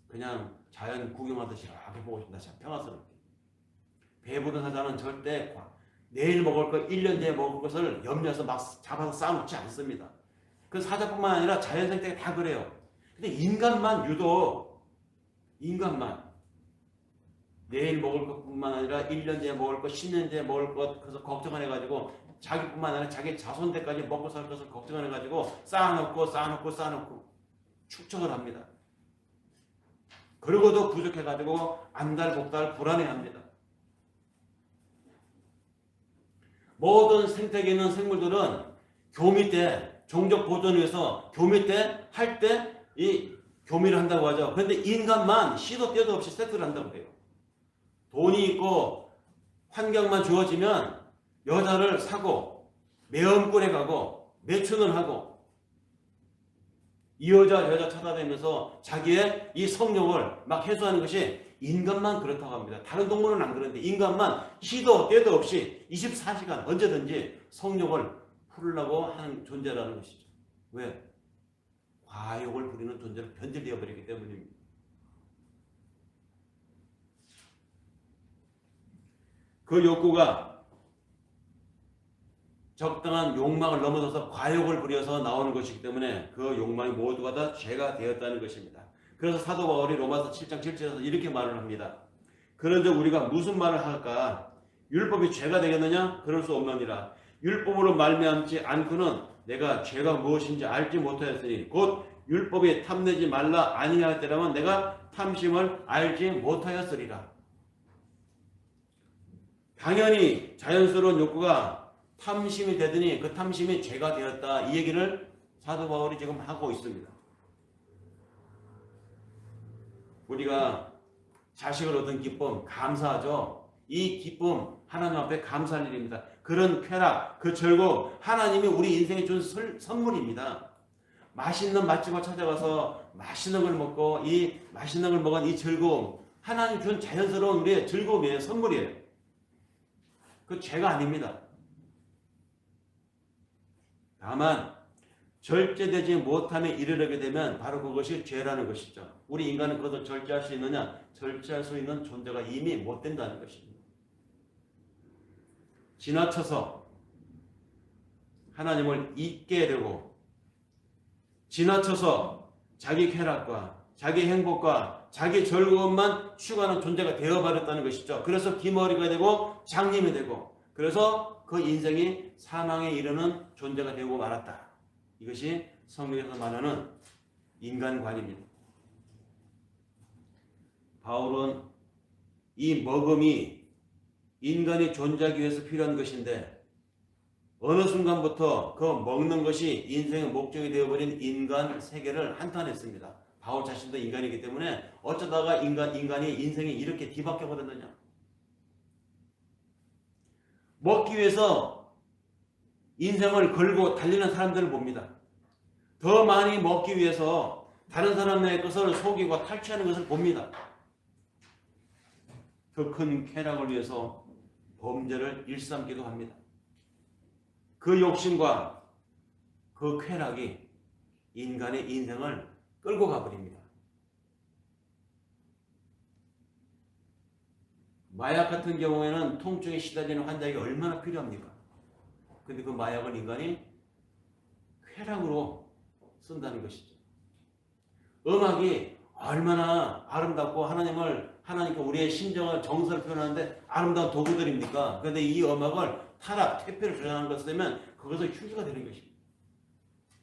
그냥 자연 구경하듯이 이렇게 보고 있습니다. 평화스럽게. 배부른 사자는 절대 내일 먹을 것, 1년 뒤에 먹을 것을 염려해서 막 잡아서 쌓아놓지 않습니다. 그 사자뿐만 아니라 자연 생태계 다 그래요. 근데 인간만 유독 내일 먹을 것뿐만 아니라 1년 뒤에 먹을 것, 10년 뒤에 먹을 것 그래서 걱정을 해가지고 자기뿐만 아니라 자기 자손들까지 먹고 살 것을 걱정을 해가지고 쌓아놓고 축적을 합니다. 그러고도 부족해가지고 안달복달 불안해합니다. 모든 생태계에 있는 생물들은 교미 때, 종족 보존을 위해서 교미 때 할 때 이 교미를 한다고 하죠. 그런데 인간만 시도 때도 없이 세트를 한다고 해요. 돈이 있고 환경만 주어지면 여자를 사고 매음꾼에 가고 매춘을 하고 이 여자 저 여자 찾아다니면서 자기의 이 성욕을 막 해소하는 것이 인간만 그렇다고 합니다. 다른 동물은 안 그런데 인간만 시도 때도 없이 24시간 언제든지 성욕을 풀으려고 하는 존재라는 것이죠. 왜? 과욕을 부리는 존재로 변질되어 버리기 때문입니다. 그 욕구가 적당한 욕망을 넘어서서 과욕을 부려서 나오는 것이기 때문에 그 욕망이 모두가 다 죄가 되었다는 것입니다. 그래서 사도 바울이 로마서 7장 7절에서 이렇게 말을 합니다. 그런데 우리가 무슨 말을 할까? 율법이 죄가 되겠느냐? 그럴 수 없느니라. 율법으로 말미암지 않고는 내가 죄가 무엇인지 알지 못하였으니 곧 율법이 탐내지 말라 아니할 때라면 내가 탐심을 알지 못하였으리라. 당연히 자연스러운 욕구가 탐심이 되더니 그 탐심이 죄가 되었다. 이 얘기를 사도 바울이 지금 하고 있습니다. 우리가 자식을 얻은 기쁨 감사하죠. 이 기쁨 하나님 앞에 감사할 일입니다. 그런 쾌락, 그 즐거움 하나님이 우리 인생에 준 선물입니다. 맛있는 맛집을 찾아가서 맛있는 걸 먹고 이 맛있는 걸 먹은 이 즐거움 하나님 준 자연스러운 우리의 즐거움이에요. 선물이에요. 그 죄가 아닙니다. 다만 절제되지 못함에 이르게 되면 바로 그것이 죄라는 것이죠. 우리 인간은 그것을 절제할 수 있느냐? 절제할 수 있는 존재가 이미 못 된다는 것입니다. 지나쳐서 하나님을 잊게 되고 지나쳐서 자기 쾌락과 자기 행복과 자기 즐거움만 추구하는 존재가 되어버렸다는 것이죠. 그래서 기머리가 되고 장님이 되고 그래서 그 인생이 사망에 이르는 존재가 되고 말았다. 이것이 성경에서 말하는 인간관입니다. 바울은 이 먹음이 인간이 존재하기 위해서 필요한 것인데 어느 순간부터 그 먹는 것이 인생의 목적이 되어버린 인간 세계를 한탄했습니다. 바울 자신도 인간이기 때문에 어쩌다가 인간이 인생이 이렇게 뒤바뀌어 버렸느냐. 먹기 위해서 인생을 걸고 달리는 사람들을 봅니다. 더 많이 먹기 위해서 다른 사람의 것을 속이고 탈취하는 것을 봅니다. 더 큰 쾌락을 위해서 범죄를 일삼기도 합니다. 그 욕심과 그 쾌락이 인간의 인생을 끌고 가버립니다. 마약 같은 경우에는 통증에 시달리는 환자에게 얼마나 필요합니까? 근데 그 마약을 인간이 쾌락으로 쓴다는 것이죠. 음악이 얼마나 아름답고 하나님께 우리의 심정을 정서를 표현하는데 아름다운 도구들입니까? 그런데 이 음악을 타락, 퇴폐를 조장하는 것을 되면 그것은 흉기가 되는 것입니다.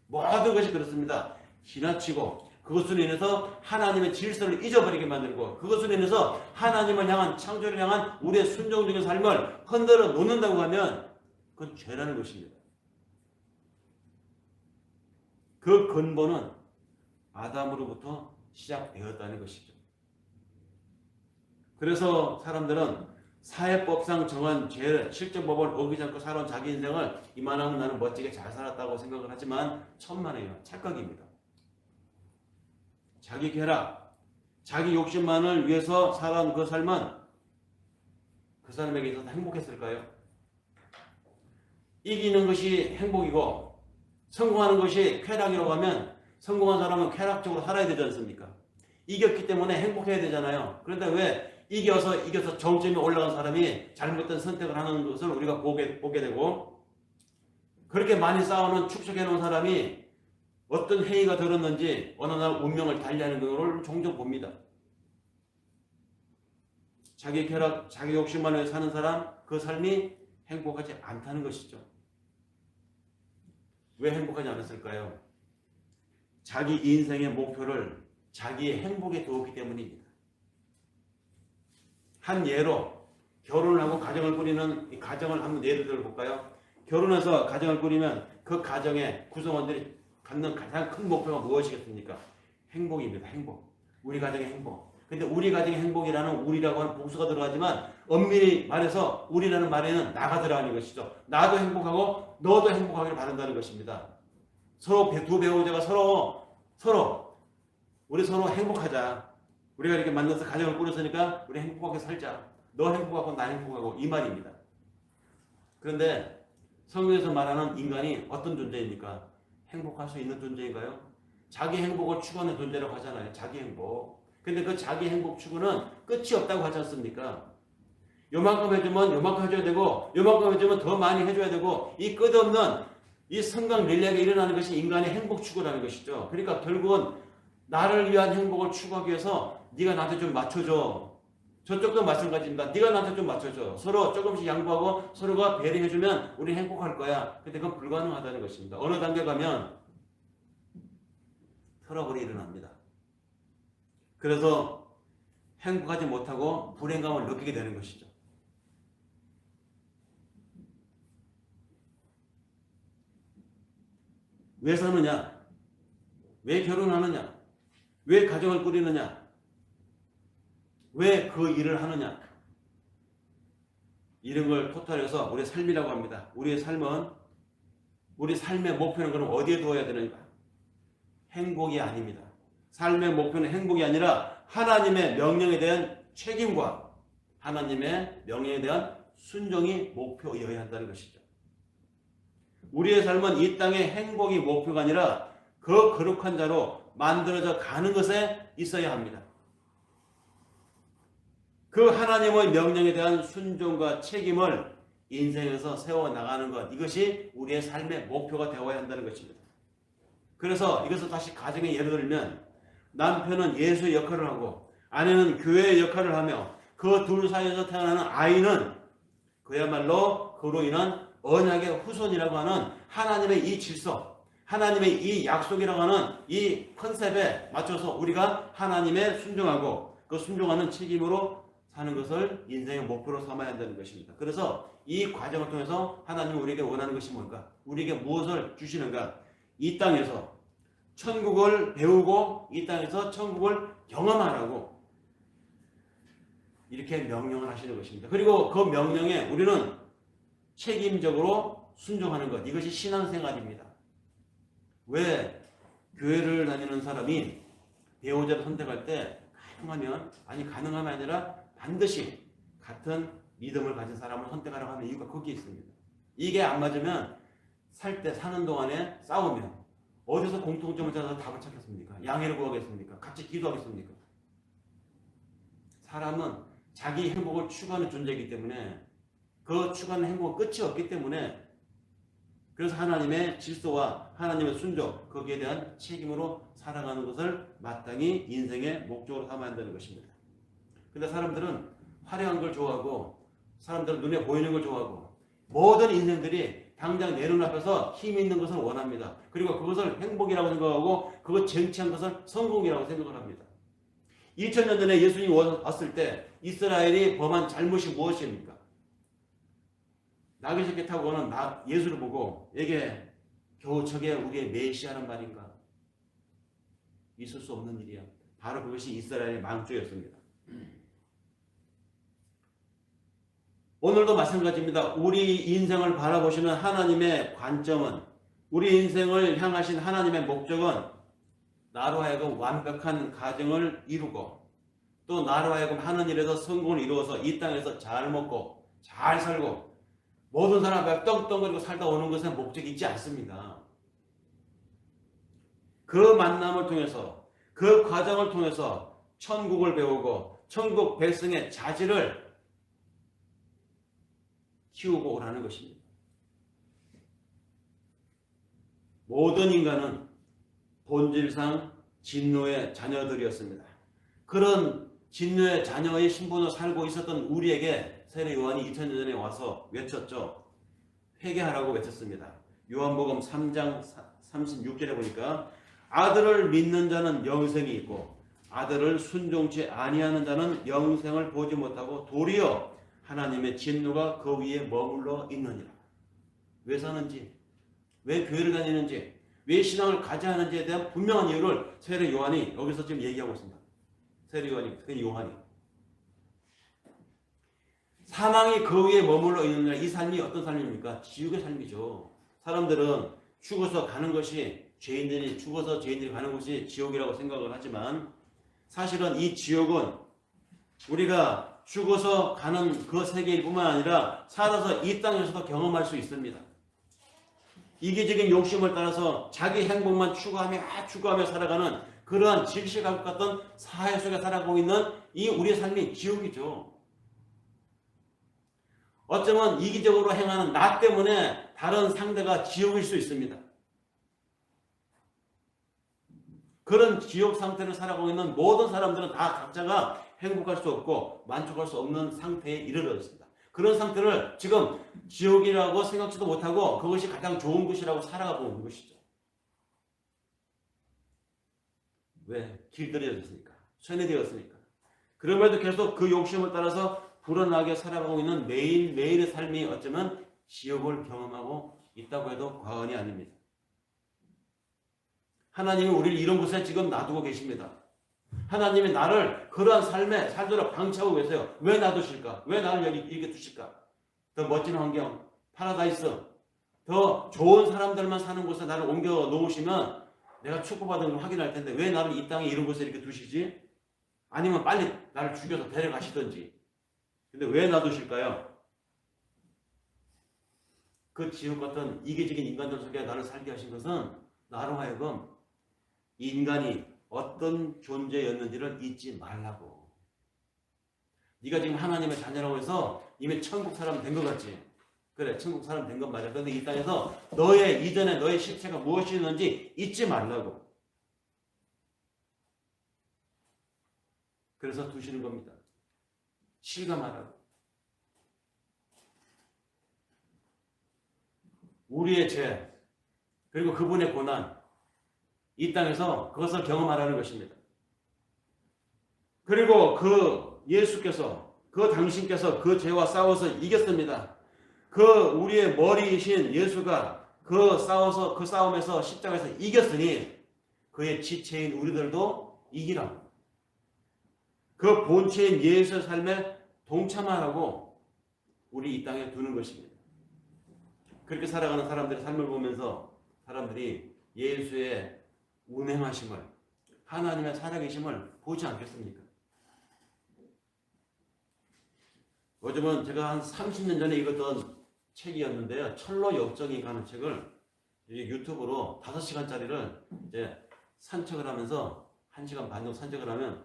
모든 것이 그렇습니다. 지나치고 그것으로 인해서 하나님의 질서를 잊어버리게 만들고 그것으로 인해서 하나님을 향한 창조를 향한 우리의 순종적인 삶을 흔들어 놓는다고 하면 그건 죄라는 것입니다. 그 근본은 아담으로부터 시작되었다는 것이죠. 그래서 사람들은 사회법상 정한 죄, 실정법을 어기지 않고 살아온 자기 인생을 이만하면 나는 멋지게 잘 살았다고 생각을 하지만 천만에요. 착각입니다. 자기 쾌락, 자기 욕심만을 위해서 살아온 그 삶은 그 사람에게 있어서 행복했을까요? 이기는 것이 행복이고 성공하는 것이 쾌락이라고 하면 성공한 사람은 쾌락적으로 살아야 되지 않습니까? 이겼기 때문에 행복해야 되잖아요. 그런데 왜 이겨서 정점에 올라간 사람이 잘못된 선택을 하는 것을 우리가 보게 되고 그렇게 많이 싸우는 축적해 놓은 사람이 어떤 행위가 들었는지 어느 날 운명을 달리하는 것을 종종 봅니다. 자기 쾌락, 자기 욕심만 위해 사는 사람 그 삶이 행복하지 않다는 것이죠. 왜 행복하지 않았을까요? 자기 인생의 목표를 자기의 행복에 두었기 때문입니다. 한 예로 결혼을 하고 가정을 꾸리는 이 가정을 한번 예를 들어볼까요? 결혼해서 가정을 꾸리면 그 가정의 구성원들이 갖는 가장 큰 목표가 무엇이겠습니까? 행복입니다. 행복. 우리 가정의 행복. 근데 우리 가정의 행복이라는 우리라고 하는 복수가 들어가지만 엄밀히 말해서 우리라는 말에는 나가 들어가는 것이죠. 나도 행복하고 너도 행복하기를 바란다는 것입니다. 서로 두 배우자가 우리 서로 행복하자. 우리가 이렇게 만나서 가정을 꾸렸으니까 우리 행복하게 살자. 너 행복하고 나 행복하고 이 말입니다. 그런데 성경에서 말하는 인간이 어떤 존재입니까? 행복할 수 있는 존재인가요? 자기 행복을 추구하는 존재라고 하잖아요. 자기 행복. 근데 그 자기 행복 추구는 끝이 없다고 하지 않습니까? 요만큼 해주면 요만큼 해줘야 되고 요만큼 해주면 더 많이 해줘야 되고 이 끝없는 이 성강 릴레이가 일어나는 것이 인간의 행복 추구라는 것이죠. 그러니까 결국은 나를 위한 행복을 추구하기 위해서 네가 나한테 좀 맞춰줘. 저쪽도 마찬가지입니다. 네가 나한테 좀 맞춰줘. 서로 조금씩 양보하고 서로가 배려해주면 우리 행복할 거야. 근데 그건 불가능하다는 것입니다. 어느 단계 가면 트러블이 일어납니다. 그래서 행복하지 못하고 불행감을 느끼게 되는 것이죠. 왜 사느냐? 왜 결혼하느냐? 왜 가정을 꾸리느냐? 왜 그 일을 하느냐? 이런 걸 토탈해서 우리의 삶이라고 합니다. 우리의 삶은 우리 삶의 목표는 그럼 어디에 두어야 되는가? 행복이 아닙니다. 삶의 목표는 행복이 아니라 하나님의 명령에 대한 책임과 하나님의 명령에 대한 순종이 목표여야 한다는 것이죠. 우리의 삶은 이 땅의 행복이 목표가 아니라 그 거룩한 자로 만들어져 가는 것에 있어야 합니다. 그 하나님의 명령에 대한 순종과 책임을 인생에서 세워나가는 것, 이것이 우리의 삶의 목표가 되어야 한다는 것입니다. 그래서 이것을 다시 가정에 예를 들면 남편은 예수의 역할을 하고 아내는 교회의 역할을 하며 그 둘 사이에서 태어나는 아이는 그야말로 그로 인한 언약의 후손이라고 하는 하나님의 이 질서, 하나님의 이 약속이라고 하는 이 컨셉에 맞춰서 우리가 하나님의 순종하고 그 순종하는 책임으로 사는 것을 인생의 목표로 삼아야 한다는 것입니다. 그래서 이 과정을 통해서 하나님은 우리에게 원하는 것이 뭔가? 우리에게 무엇을 주시는가? 이 땅에서 천국을 배우고 이 땅에서 천국을 경험하라고 이렇게 명령을 하시는 것입니다. 그리고 그 명령에 우리는 책임적으로 순종하는 것, 이것이 신앙생활입니다. 왜 교회를 다니는 사람이 배우자를 선택할 때 가능하면 아니라 반드시 같은 믿음을 가진 사람을 선택하라고 하는 이유가 거기에 있습니다. 이게 안 맞으면 사는 동안에 싸우면 어디서 공통점을 찾아서 답을 찾겠습니까? 양해를 구하겠습니까? 같이 기도하겠습니까? 사람은 자기 행복을 추구하는 존재이기 때문에 그 추구하는 행복은 끝이 없기 때문에 그래서 하나님의 질서와 하나님의 순종 거기에 대한 책임으로 살아가는 것을 마땅히 인생의 목적으로 삼아야 한다는 것입니다. 근데 사람들은 화려한 걸 좋아하고 사람들은 눈에 보이는 걸 좋아하고 모든 인생들이 당장 내 눈앞에서 힘 있는 것을 원합니다. 그리고 그것을 행복이라고 생각하고 그것 쟁취한 것을 성공이라고 생각을 합니다. 2000년 전에 예수님이 왔을 때 이스라엘이 범한 잘못이 무엇입니까? 나귀새끼 타고 오는 예수를 보고 이게 겨우 저게 우리의 메시아란 말인가? 있을 수 없는 일이야. 바로 그것이 이스라엘의 망조였습니다. 오늘도 마찬가지입니다. 우리 인생을 바라보시는 하나님의 관점은 우리 인생을 향하신 하나님의 목적은 나로 하여금 완벽한 가정을 이루고 또 나로 하여금 하는 일에서 성공을 이루어서 이 땅에서 잘 먹고 잘 살고 모든 사람 앞에 떵떵거리고 살다 오는 것은 목적이 있지 않습니다. 그 만남을 통해서 그 과정을 통해서 천국을 배우고 천국 백성의 자질을 키우고 오라는 것입니다. 모든 인간은 본질상 진노의 자녀들이었습니다. 그런 진노의 자녀의 신분으로 살고 있었던 우리에게 세례 요한이 2000년 전에 와서 외쳤죠. 회개하라고 외쳤습니다. 요한복음 3장 36절에 보니까 아들을 믿는 자는 영생이 있고 아들을 순종치 아니하는 자는 영생을 보지 못하고 도리어 하나님의 진노가 그 위에 머물러 있느니라. 왜 사는지, 왜 교회를 다니는지, 왜 신앙을 가져야 하는지에 대한 분명한 이유를 세례 요한이 여기서 지금 얘기하고 있습니다. 세례 요한이. 사망이 그 위에 머물러 있느니라. 이 삶이 어떤 삶입니까? 지옥의 삶이죠. 사람들은 죽어서 가는 것이 죽어서 죄인들이 가는 것이 지옥이라고 생각을 하지만 사실은 이 지옥은 우리가 죽어서 가는 그 세계일 뿐만 아니라 살아서 이 땅에서도 경험할 수 있습니다. 이기적인 욕심을 따라서 자기 행복만 추구하며 살아가는 그러한 질식할 것 같던 사회 속에 살아가고 있는 이 우리의 삶이 지옥이죠. 어쩌면 이기적으로 행하는 나 때문에 다른 상대가 지옥일 수 있습니다. 그런 지옥 상태를 살아가고 있는 모든 사람들은 다 각자가 행복할 수 없고 만족할 수 없는 상태에 이르렀습니다. 그런 상태를 지금 지옥이라고 생각지도 못하고 그것이 가장 좋은 것이라고 살아가고 있는 것이죠. 왜? 길들여졌으니까. 쇠뇌되었으니까. 그럼에도 계속 그 욕심을 따라서 불안하게 살아가고 있는 매일매일의 삶이 어쩌면 지옥을 경험하고 있다고 해도 과언이 아닙니다. 하나님이 우리를 이런 곳에 지금 놔두고 계십니다. 하나님이 나를 그러한 삶에 살도록 방치하고 계세요. 왜 놔두실까? 왜 나를 여기 이렇게 두실까? 더 멋진 환경, 파라다이스, 더 좋은 사람들만 사는 곳에 나를 옮겨 놓으시면 내가 축복받은 걸 확인할 텐데 왜 나를 이 땅에 이런 곳에 이렇게 두시지? 아니면 빨리 나를 죽여서 데려가시든지. 근데 왜 놔두실까요? 그 지옥 같은 이기적인 인간들 속에 나를 살게 하신 것은 나로 하여금 이 인간이 어떤 존재였는지를 잊지 말라고. 네가 지금 하나님의 자녀라고 해서 이미 천국 사람 된 것 같지? 그래, 천국 사람 된 건 맞아. 그런데 이 땅에서 이전에 너의 실체가 무엇이었는지 잊지 말라고. 그래서 두시는 겁니다. 실감하라고. 우리의 죄, 그리고 그분의 고난, 이 땅에서 그것을 경험하라는 것입니다. 그리고 당신께서 그 죄와 싸워서 이겼습니다. 우리의 머리이신 예수가 그 싸움에서 십자가에서 이겼으니 그의 지체인 우리들도 이기라고. 그 본체인 예수의 삶에 동참하라고 우리 이 땅에 두는 것입니다. 그렇게 살아가는 사람들의 삶을 보면서 사람들이 예수의 운행하심을, 하나님의 살아계심을 보지 않겠습니까? 요즘은 제가 한 30년 전에 읽었던 책이었는데요. 철로 역정이라는 책을 이제 유튜브로 5시간짜리를 이제 산책을 하면서 1시간 반 정도 산책을 하면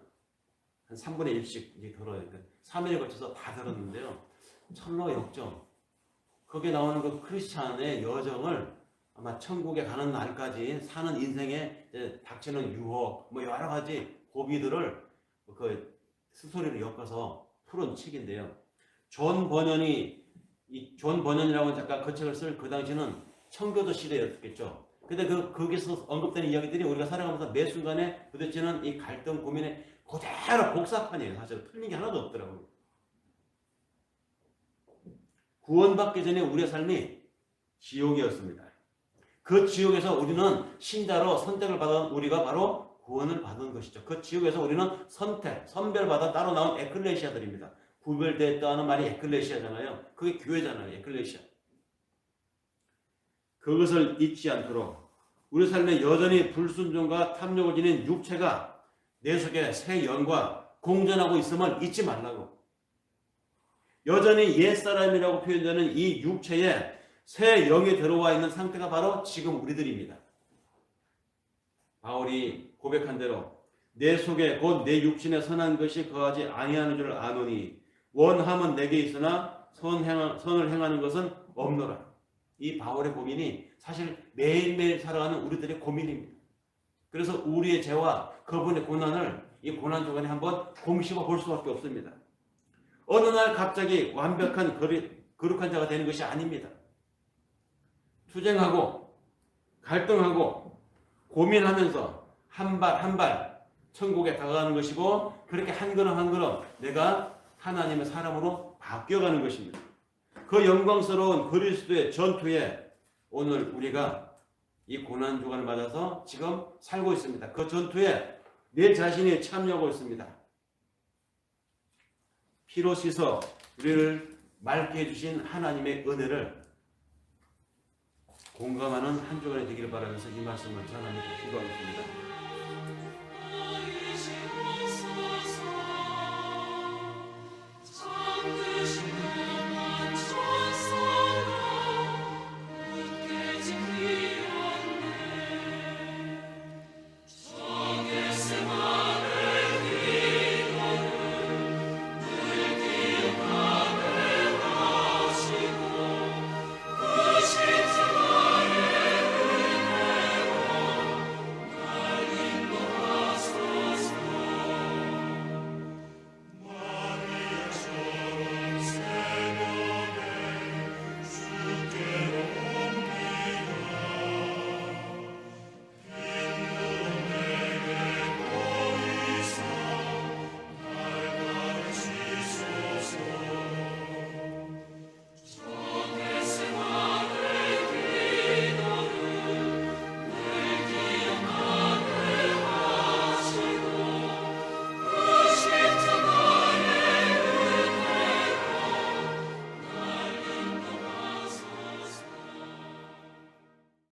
한 3분의 1씩 이제 들어요. 그러니까 3일에 걸쳐서 다 들었는데요. 철로 역정. 거기에 나오는 그 크리스찬의 여정을 아마 천국에 가는 날까지 사는 인생에 이제 닥치는 유혹, 뭐 여러 가지 고비들을 그 스토리를 엮어서 푸른 책인데요. 존 버년이라고 작가 그 책을 쓸 그 당시는 청교도 시대였겠죠. 근데 거기서 언급되는 이야기들이 우리가 살아가면서 매 순간에 부딪히는 이 갈등 고민의 그대로 복사판이에요. 사실 틀린 게 하나도 없더라고요. 구원받기 전에 우리의 삶이 지옥이었습니다. 그 지옥에서 우리는 신자로 선택을 받은 우리가 바로 구원을 받은 것이죠. 그 지옥에서 우리는 선별받아 따로 나온 에클레시아들입니다. 구별됐다는 말이 에클레시아잖아요. 그게 교회잖아요. 에클레시아. 그것을 잊지 않도록 우리 삶에 여전히 불순종과 탐욕을 지닌 육체가 내 속에 새 영과 공존하고 있음을 잊지 말라고. 여전히 옛사람이라고 표현되는 이 육체에 새 영이 들어와 있는 상태가 바로 지금 우리들입니다. 바울이 고백한 대로 내 속에 곧 내 육신에 선한 것이 거하지 아니하는 줄 아노니 원함은 내게 있으나 선을 행하는 것은 없노라. 이 바울의 고민이 사실 매일매일 살아가는 우리들의 고민입니다. 그래서 우리의 죄와 그분의 고난을 이 고난 주간에 한번 곰씹어 볼 수밖에 없습니다. 어느 날 갑자기 완벽한 거룩한 자가 되는 것이 아닙니다. 투쟁하고 갈등하고 고민하면서 한 발 한 발 천국에 다가가는 것이고 그렇게 한 걸음 한 걸음 내가 하나님의 사람으로 바뀌어가는 것입니다. 그 영광스러운 그리스도의 전투에 오늘 우리가 이 고난 주간을 맞아서 지금 살고 있습니다. 그 전투에 내 자신이 참여하고 있습니다. 피로 씻어 우리를 맑게 해주신 하나님의 은혜를 공감하는 한 주간이 되기를 바라면서 이 말씀을 전하며 기도하겠습니다.